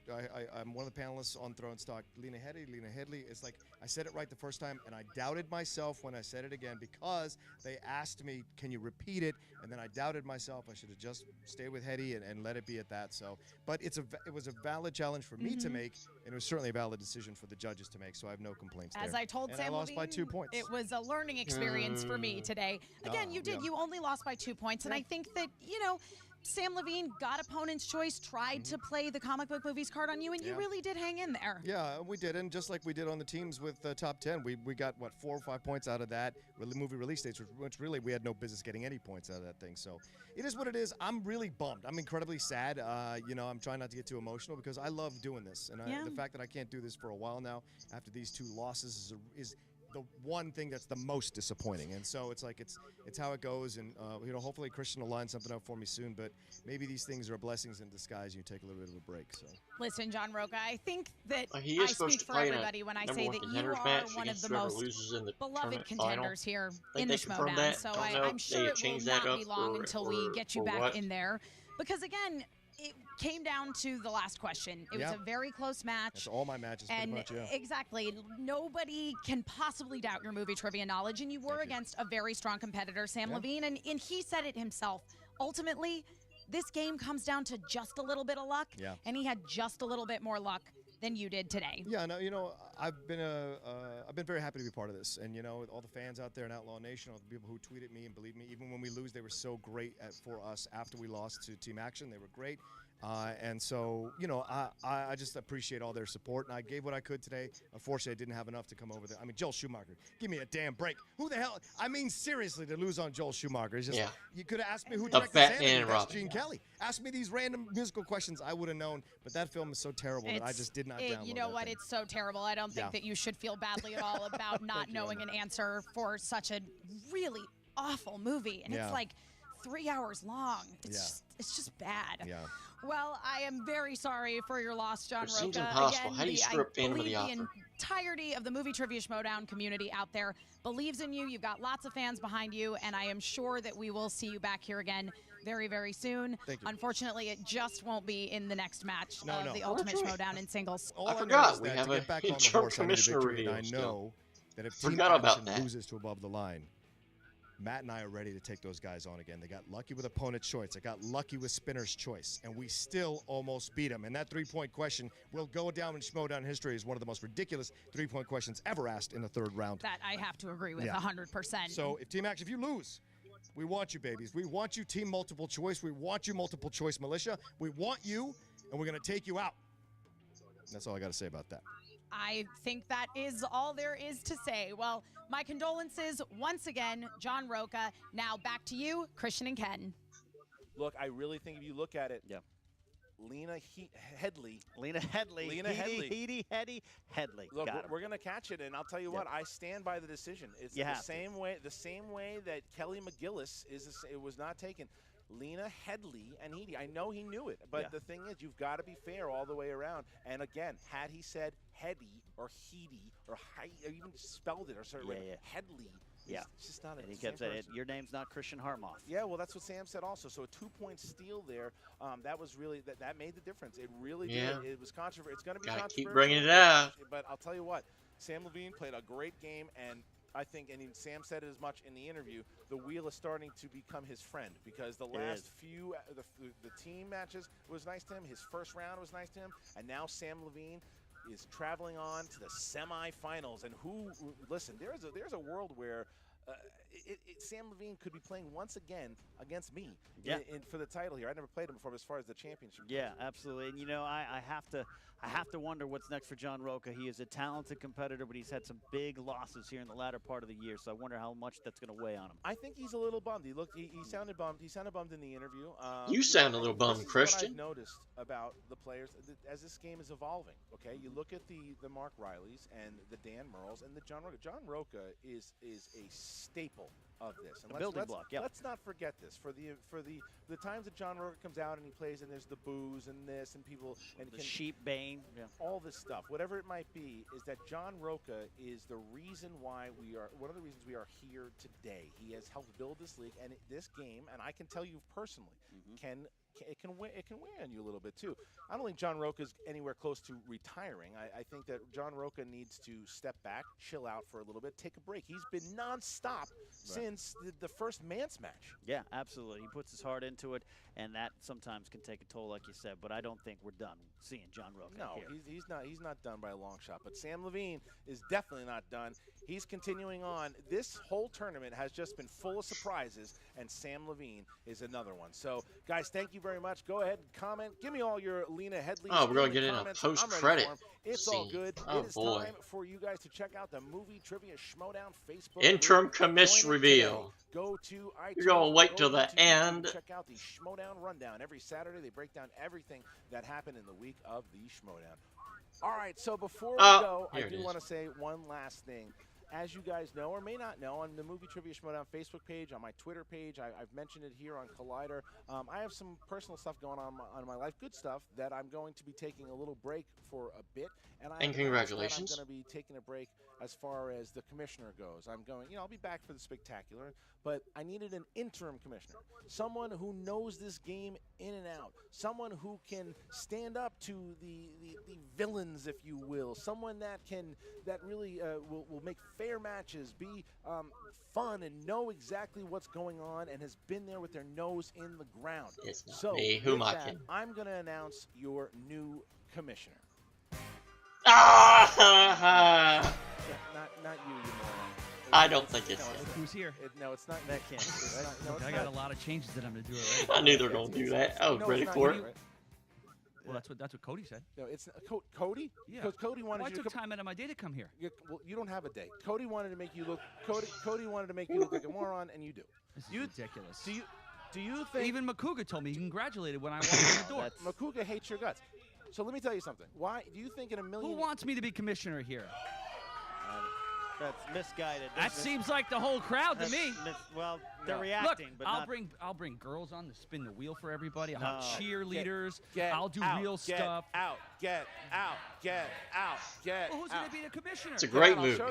I'm one of the panelists on Throne Stock. Lena Headley. It's like I said it right the first time, and I doubted myself when I said it again because they asked me, can you repeat it? And then I doubted myself. I should have just stayed with Hetty and let it be at that. So, but it was a valid challenge for me to make, and it was certainly a valid decision for the judges to make, so I have no complaints As there. I told and Samm I lost by Levine, 2 points. it was a learning experience for me today. Again, you did. Yeah. You only lost by 2 points, and I think that, you know, Samm Levine got opponent's choice, tried to play the comic book movies card on you, and you really did hang in there. Yeah, we did, and just like we did on the teams with Top 10, we got, what, 4 or 5 points out of that movie release dates, which really we had no business getting any points out of that thing. So it is what it is. I'm really bummed. I'm incredibly sad. You know, I'm trying not to get too emotional because I love doing this, and the fact that I can't do this for a while now after these 2 losses is the one thing that's the most disappointing. And so it's like it's how it goes, and you know, hopefully Christian will line something up for me soon, but maybe these things are blessings in disguise. You take a little bit of a break. So listen, John Rocha, I think that He I is supposed speak to for play everybody when I number say one that you contenders are match one of against the whoever most loses in the beloved tournament contenders final. here Think in they the confirmed Schmoedown. that? So I don't know I'm if sure they it will changed that not be up long or- until we get you or back what. in there. Because again, it came down to the last question. It was a very close match. that's all my matches, pretty And much, yeah. exactly, nobody can possibly doubt your movie trivia knowledge, and you were against a very strong competitor, Samm Levine, and he said it himself. Ultimately, this game comes down to just a little bit of luck, and he had just a little bit more luck than you did today. Yeah, no, you know, I've been very happy to be part of this, and you know, all the fans out there in Outlaw Nation, all the people who tweeted me and believed me, even when we lose, they were so great for us. After we lost to Team Action, they were great. And so, you know, I just appreciate all their support, and I gave what I could today. Unfortunately, I didn't have enough to come over there. I mean, Joel Schumacher, give me a damn break. Who the hell? I mean, seriously, to lose on Joel Schumacher. It's just, you could have asked me who directed Sanity. That's Gene Kelly. Ask me these random musical questions, I would have known. But that film is so terrible that I just did not download You know that what? thing. It's so terrible. I don't think that you should feel badly at all about not knowing an answer for such a really awful movie. And it's like 3 hours long. It's just bad. Yeah. Well, I am very sorry for your loss, John It seems Rocha. impossible. Again, How do you screw up Phantom of the believe the Opera? entirety of the Movie Trivia Schmoedown community out there believes in you. You've got lots of fans behind you, and I am sure that we will see you back here again very, very soon. Thank you. Unfortunately, it just won't be in the next match No, of no. the Oh, Ultimate that's right. Schmoedown in singles. All I know forgot. is We that have to a get back on the interim horse, I need a commissioner victory, and I reveal know that if Team Forgot about Action that. loses to Above the Line, Matt and I are ready to take those guys on again. They got lucky with opponent's choice. They got lucky with spinner's choice, and we still almost beat them. And that three-point question will go down in Schmoedown history as one of the most ridiculous three-point questions ever asked in the third round. That I have to agree with 100%. So if Team Action, if you lose, we want you, babies. We want you, Team Multiple Choice. We want you, Multiple Choice Militia. We want you, and we're going to take you out. That's all I got to say about that. I think that is all there is to say. Well, my condolences once again, John Rocha. Now back to you, Christian and Ken. Look, I really think if you look at it, Lena Headley. Look, we're going to catch it, and I'll tell you what, I stand by the decision. It's the same way that Kelly McGillis it was not taken. Lena Headley and Heedy. I know he knew it, but the thing is, you've got to be fair all the way around. And again, had he said Heady or Heedy or even spelled it or certain way, Headley. It's just not a And he kept saying, your name's not Christian Harmoff. Yeah, well, that's what Sam said also. So a 2-point steal there, that was really, that made the difference. It really did. It was controversial. It's going to be Gotta controversial. keep bringing it up. But I'll tell you what, Samm Levine played a great game, and I think, and even Sam said it as much in the interview, the wheel is starting to become his friend because the last few, the team matches was nice to him. His first round was nice to him. And now Samm Levine is traveling on to the semifinals. And listen, there's a world where Samm Levine could be playing once again against me for the title here. I never played him before, as far as the championship. Yeah, absolutely. And I have to wonder what's next for John Rocha. He is a talented competitor, but he's had some big losses here in the latter part of the year. So I wonder how much that's going to weigh on him. I think he's a little bummed. He sounded bummed. He sounded bummed in the interview. You sound a little bummed, Christian. What I've noticed about the players as this game is evolving. Okay, you look at the Mark Rileys and the Dan Merles and the John Rocha. John Rocha is a staple of this. And building block. Yeah. Let's not forget this. For the times that John Rocha comes out and he plays, and there's the booze and this and people and the sheep baying, all this stuff, whatever it might be, is that John Rocha is the reason why one of the reasons we are here today. He has helped build this league, and this game, and I can tell you personally, it can weigh on you a little bit too. I don't think John Rocha is anywhere close to retiring. I think that John Rocha needs to step back, chill out for a little bit, take a break. He's been nonstop since the first Mance match. Yeah, absolutely. He puts his heart into it, and that sometimes can take a toll, like you said. But I don't think we're done seeing John Rocha here. No, he's not done by a long shot. But Samm Levine is definitely not done. He's continuing on. This whole tournament has just been full of surprises, and Samm Levine is another one. So, guys, thank you very much. Go ahead and comment. Give me all your Lena Headley. Oh, we're going to get in a post-credit. It's all good. It is time for you guys to check out the Movie Trivia Schmoedown Facebook interim commission reveal. Go to iTunes. You're going to wait till the end. Check out the Schmoedown Rundown. Every Saturday, they break down everything that happened in the week of the Schmoedown. All right, so before we go, I do want to say one last thing. As you guys know or may not know, on the Movie Trivia Schmoedown Facebook page, on my Twitter page, I've mentioned it here on Collider. I have some personal stuff going on in my life, good stuff, that I'm going to be taking a little break for a bit. And congratulations. I'm going to be taking a break as far as the commissioner goes. I'm going, I'll be back for the spectacular, but I needed an interim commissioner, someone who knows this game in and out, someone who can stand up to the villains, if you will, someone that really will make fair matches, be fun, and know exactly what's going on, and has been there with their nose in the ground. It's not me. Who am I kidding? I'm going to announce your new commissioner. Not you moron. I don't think it's Who's here? No, it's not. That can't. I got a lot of changes that I'm going to do already. I knew they were going to do that. I was ready for it. Well, that's what Cody said. No, it's Cody. Yeah. Because Cody wanted I took time out of my day to come here. Well, you don't have a day. Cody wanted to make you look. Cody wanted to make you look like a moron, and you do. This is ridiculous. Do you think? Even Makuga told me he congratulated when I walked in the door. Makuga hates your guts. So let me tell you something. Why do you think in a million? Who wants me to be commissioner here? That's misguided. That seems like the whole crowd to me. Well, they're reacting, Look, but I'll bring girls on to spin the wheel for everybody. I'll have cheerleaders. Get I'll do out, real stuff. Get out. Well, who's gonna be the commissioner? It's a great movie.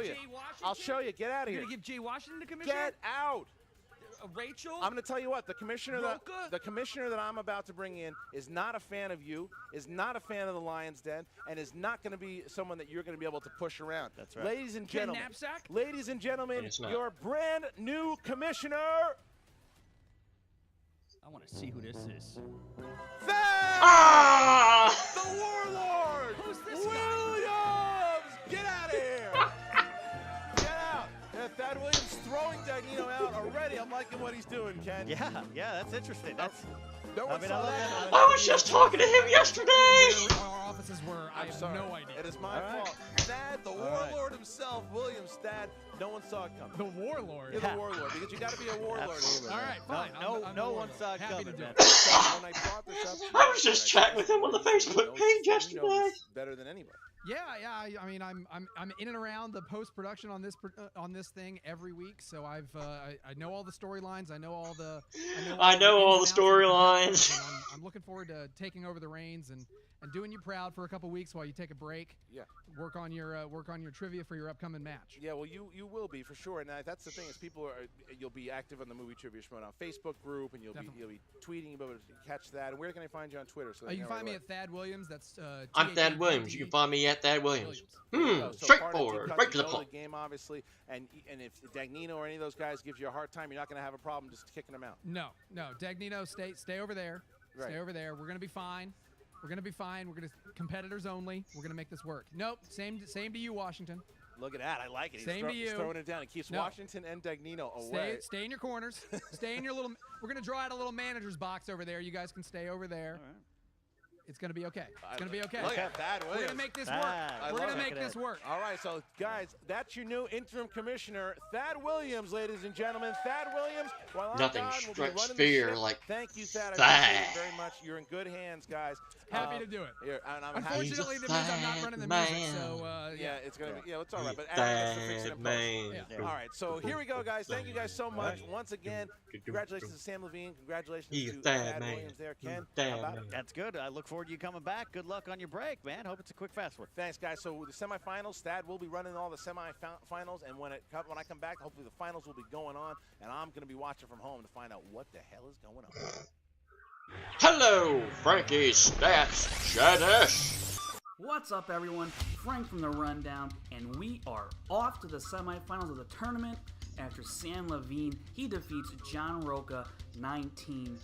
I'll show you. Get out of here. You're gonna give Jay Washington the commissioner? Get out. Rachel? I'm going to tell you what, the commissioner that I'm about to bring in is not a fan of you, is not a fan of the Lion's Den, and is not going to be someone that you're going to be able to push around. That's right. Ladies and gentlemen, Knapsack? Your brand new commissioner. I want to see who this is. The Warlord! Who's this Williams! Get out of here! Get out! Thad Williams throwing Dagnino out already. I'm liking what he's doing, Ken. Yeah, that's interesting. No one saw that. I was just talking to him yesterday. Our offices were. I have no idea. It is my fault. Thad, the Warlord himself, Williams, Thad, no one saw it coming. The Warlord? You're the Warlord, because you got to be a Warlord. All right, fine. No one saw it coming, man. When I brought this up, I was just chatting with him on the Facebook page yesterday. Better than anybody. Yeah. I mean, I'm in and around the post production on this thing every week, so I know all the storylines. I know all the storylines. I'm looking forward to taking over the reins and doing you proud for a couple weeks while you take a break. Yeah. Work on your trivia for your upcoming match. Yeah, well, you will be for sure. And that's the thing is you'll be active on the Movie Trivia Schmoedown Facebook group, and you'll be tweeting. You'll be able to catch that. And where can I find you on Twitter? So you can find me at Thad Williams. That's I'm Thad Williams. You can find me at Thad Williams. Straightforward. Right to the point. Game, obviously, and if Dagnino or any of those guys gives you a hard time, you're not going to have a problem just kicking them out. No, Dagnino, stay over there. Right. Stay over there. We're gonna be fine. We're gonna competitors only. We're gonna make this work. Nope. Same to you, Washington. Look at that. I like it. Same to you. He's throwing it down. He keeps Washington and Dagnino away. Stay in your corners. Stay in your little. We're gonna draw out a little manager's box over there. You guys can stay over there. All right. It's gonna be okay. It's gonna be okay. Look at Thad Williams. We're gonna make this work. We're gonna make this work. All right, so guys, that's your new interim commissioner, Thad Williams, ladies and gentlemen. Thad Williams. While Nothing I'm gone, we'll be running fear the ship. like Thank you, Thad. I Thad. appreciate it very much. You're in good hands, guys. Happy to do it. Here, and I'm Unfortunately, He's a that means I'm not running the Thad music, man. so yeah, it's gonna be. Yeah, it's all right. But Thad Adam has to fix it in post. man. Yeah. All right, so here we go, guys. Thank you guys so much. Once again, congratulations to Samm Levine. Congratulations He's to Thad Thad man. Williams there. Ken, Thad how about man. it? That's good. I look forward to you coming back. Good luck on your break, man. Hope it's a quick, fast one. Thanks, guys. So the semifinals, Thad will be running all the semifinals, and when I come back, hopefully the finals will be going on, and I'm going to be watching from home to find out what the hell is going on. Hello, Frankie Stats JTH. What's up, everyone? Frank from the Rundown, and we are off to the semifinals of the tournament after Samm Levine, he defeats John Rocha 19-17.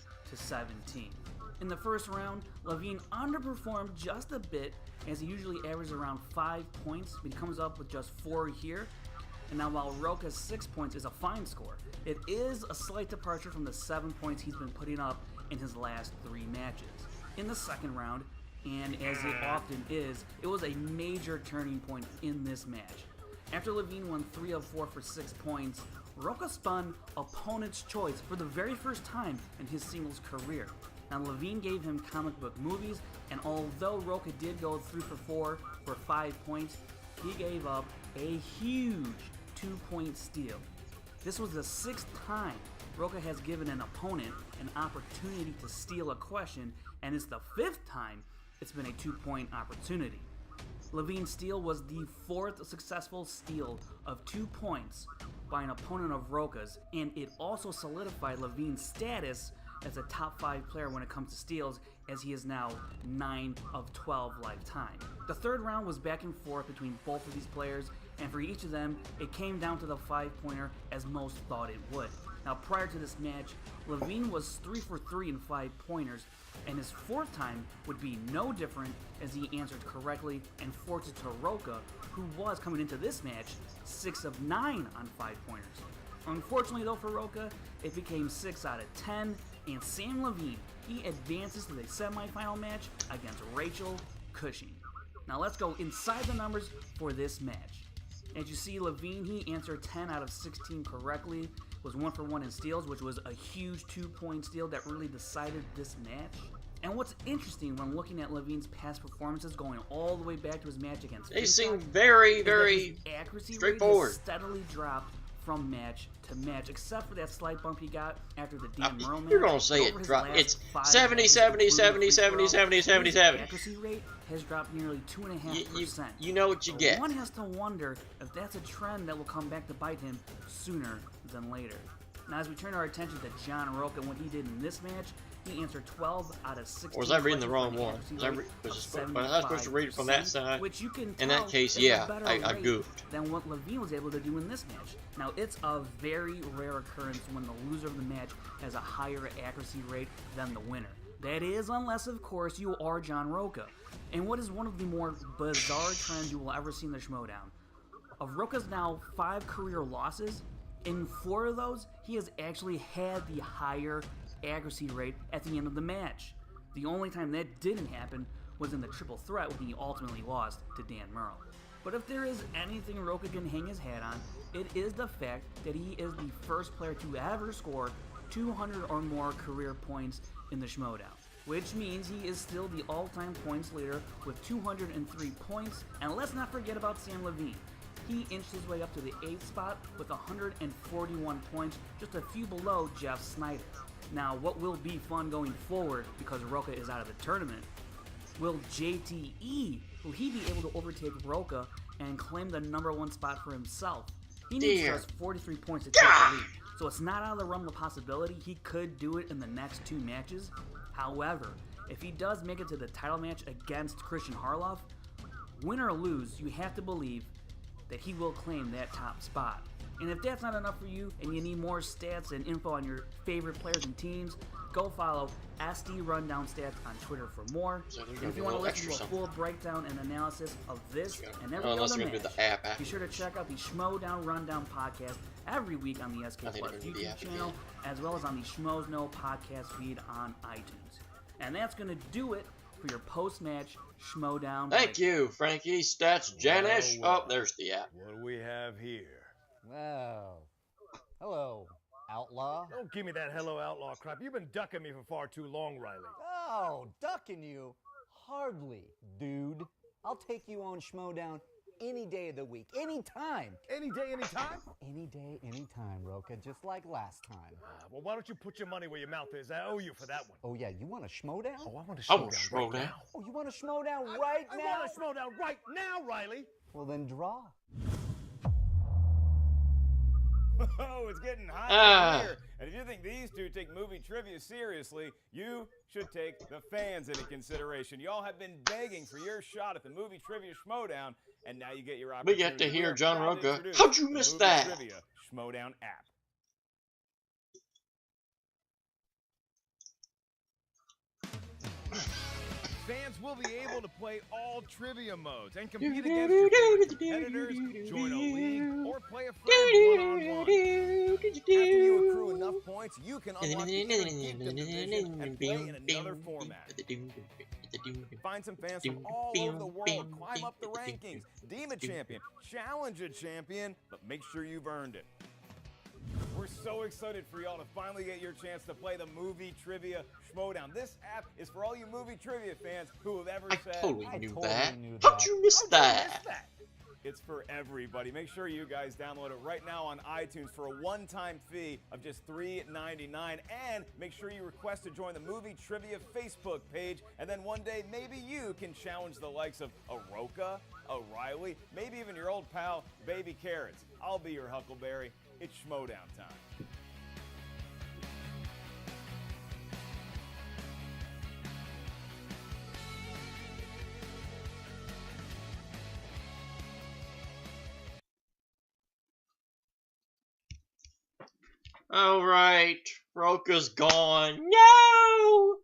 In the first round, Levine underperformed just a bit, as he usually averages around 5 points, but he comes up with just 4 here. And now while Rocha's 6 points is a fine score, it is a slight departure from the 7 points he's been putting up in his last 3 matches. In the second round, and as it often is, it was a major turning point in this match. After Levine won 3 of 4 for 6 points, Rocha spun opponent's choice for the very first time in his singles career. Now Levine gave him comic book movies, and although Rocha did go 3 for 4 for 5 points, he gave up a huge 2-point steal. This was the 6th time Rocha has given an opponent an opportunity to steal a question, and it's the 5th time it's been a 2-point opportunity. Levine's steal was the 4th successful steal of 2 points by an opponent of Rocha's, and it also solidified Levine's status as a top 5 player when it comes to steals, as he is now 9 of 12 lifetime. The third round was back and forth between both of these players, and for each of them, it came down to the 5-pointer as most thought it would. Now prior to this match, Levine was 3 for 3 in 5-pointers, and his 4th time would be no different, as he answered correctly and forced it to Rocha, who was coming into this match 6 of 9 on 5-pointers. Unfortunately though for Rocha, it became 6 out of 10, and Samm Levine, he advances to the semifinal match against Rachel Cushing. Now let's go inside the numbers for this match. As you see, Levine, he answered 10 out of 16 correctly, was 1 for 1 in steals, which was a huge 2-point steal that really decided this match. And what's interesting when looking at Levine's past performances going all the way back to his match against They Finstock, seem very, very accuracy straightforward. rate has steadily dropped from match to match, except for that slight bump he got after the Dan Merle match. You're gonna say it dropped. It's 70, 70, 70, 70, 70, 70, 70. Accuracy rate has dropped nearly 2.5%. You know what you So get. one has to wonder if that's a trend that will come back to bite him sooner than later. Now, as we turn our attention to John Rocha and what he did in this match, he answered 12 out of 16. Or was I reading the wrong one? accuracy Was I, rate was of I supposed to read it from that 75%, side? which you can In tell that case, is yeah, a better I rate goofed. than what Levine was able to do in this match. Now, it's a very rare occurrence when the loser of the match has a higher accuracy rate than the winner. That is, unless, of course, you are John Rocha. And what is one of the more bizarre trends you will ever see in the Schmoedown? Of Rocha's now 5 career losses, in 4 of those, he has actually had the higher accuracy rate at the end of the match. The only time that didn't happen was in the triple threat when he ultimately lost to Dan Merle. But if there is anything Rocha can hang his hat on, it is the fact that he is the first player to ever score 200 or more career points in the Schmoedown, which means he is still the all-time points leader with 203 points. And let's not forget about Samm Levine. He inched his way up to the 8th spot with 141 points, just a few below Jeff Snyder. Now, what will be fun going forward, because Rocha is out of the tournament, will JTE, will he be able to overtake Rocha and claim the #1 spot for himself? He needs just 43 points to take the lead, so it's not out of the realm of possibility he could do it in the next 2 matches. However, if he does make it to the title match against Christian Harloff, win or lose, you have to believe that he will claim that top spot. And if that's not enough for you and you need more stats and info on your favorite players and teams, go follow SD Rundown Stats on Twitter for more. And if you want to listen to a full breakdown and analysis of this and every other match, be sure to check out the Schmoedown Rundown podcast every week on the SK Plus YouTube channel, as well as on the Schmoes Know podcast feed on iTunes. And that's going to do it for your post-match Schmoedown. Thank you, Frankie. Stats Janish. Oh, there's the app. What do we have here? Well, hello, Outlaw. Don't give me that hello, Outlaw crap. You've been ducking me for far too long, Riley. Oh, ducking you? Hardly, dude. I'll take you on Schmoedown any day of the week, any time. Any day, any time? Any day, any time, Rocha, just like last time. Well, why don't you put your money where your mouth is? I owe you for that one. Oh, yeah, you want a Schmoedown? Oh, I want a Schmoedown right now. Oh, you want a Schmoedown right now? I want a Schmoedown right now, Riley. Well, then draw. Oh, it's getting hot in here. And if you think these two take movie trivia seriously, you should take the fans into consideration. Y'all have been begging for your shot at the movie trivia Schmoedown, and now you get your opportunity. We get to hear John Rocha. How'd you miss that? Trivia Schmoedown app. Fans will be able to play all trivia modes and compete against your favorite competitors, join a league, or play a friend one-on-one. After you accrue enough points, you can unlock the Geekdom division and play in another format. Find some fans from all over the world, climb up the rankings, Demon Champion, challenge a champion, but make sure you've earned it. We're so excited for y'all to finally get your chance to play the movie trivia Schmoedown. This app is for all you movie trivia fans who have ever said, I totally knew that. How'd you miss that? It's for everybody. Make sure you guys download it right now on iTunes for a one-time fee of just $3.99. And make sure you request to join the Movie Trivia Facebook page. And then one day, maybe you can challenge the likes of a Rocha, a Riley, maybe even your old pal, Baby Carrots. I'll be your Huckleberry. It's Schmoedown time. All right, Rocha's gone. No.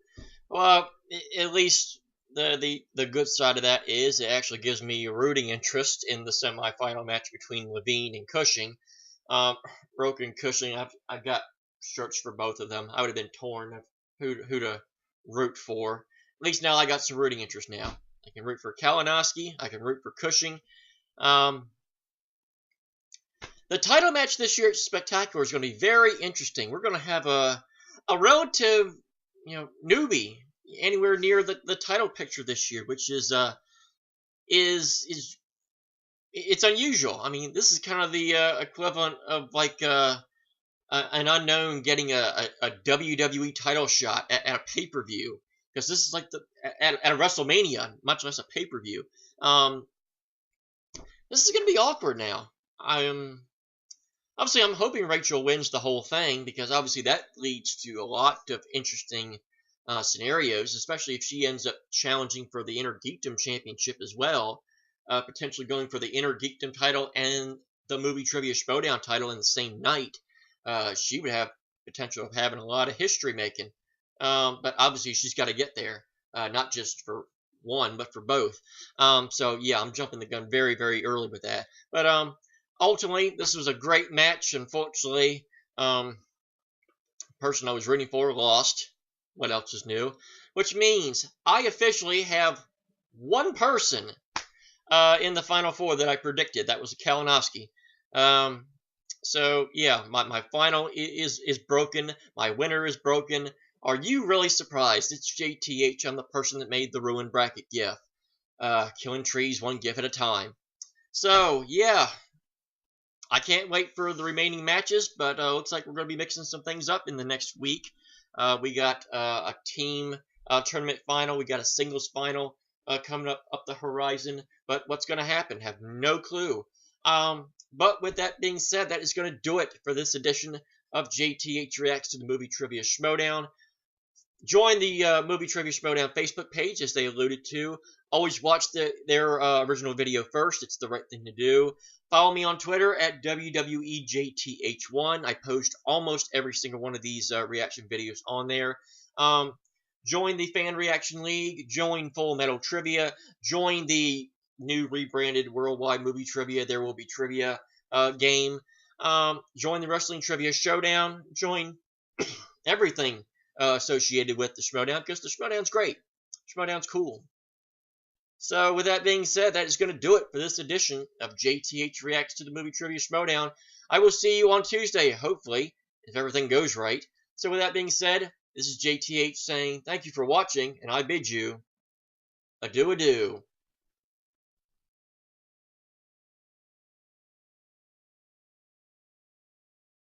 Well, at least the good side of that is it actually gives me a rooting interest in the semifinal match between Levine and Cushing. Rocha and Cushing, I've got shirts for both of them. I would have been torn of who to root for. At least now I got some rooting interest now. I can root for Kalinowski. I can root for Cushing. The title match this year at Spectacular is going to be very interesting. We're going to have a relative, newbie anywhere near the title picture this year, which is it's unusual. I mean, this is kind of the equivalent of like an unknown getting a WWE title shot at a pay-per-view, because this is like at a WrestleMania, much less a pay-per-view. This is going to be awkward now. I'm hoping Rachel wins the whole thing, because obviously that leads to a lot of interesting scenarios, especially if she ends up challenging for the Inner Geekdom Championship as well. Potentially going for the Inner Geekdom title and the Movie Trivia Schmoedown title in the same night. She would have potential of having a lot of history making. But obviously she's got to get there, not just for one, but for both. So yeah, I'm jumping the gun very, very early with that. But ultimately, this was a great match. Unfortunately, the person I was rooting for lost. What else is new? Which means I officially have one person in the Final Four that I predicted. That was Kalinowski. So yeah, my final is broken. My winner is broken. Are you really surprised? It's JTH. I'm the person that made the ruined bracket GIF. Killing trees one GIF at a time. So yeah, I can't wait for the remaining matches, but looks like we're going to be mixing some things up in the next week. We got a team tournament final. We got a singles final coming up the horizon. But what's going to happen? Have no clue. But with that being said, that is going to do it for this edition of JTH Reacts to the Movie Trivia Schmoedown. Join the Movie Trivia Schmoedown Facebook page, as they alluded to. Always watch their original video first. It's the right thing to do. Follow me on Twitter at WWEJTH1. I post almost every single one of these reaction videos on there. Join the Fan Reaction League. Join Full Metal Trivia. Join the new rebranded Worldwide Movie Trivia. There will be trivia game. Join the Wrestling Trivia Showdown. Join everything associated with the Schmoedown, because the Schmoedown's great. Schmoedown's cool. So with that being said, that is going to do it for this edition of JTH Reacts to the Movie Trivia Schmoedown. I will see you on Tuesday, hopefully, if everything goes right. So with that being said, this is JTH saying thank you for watching, and I bid you adieu.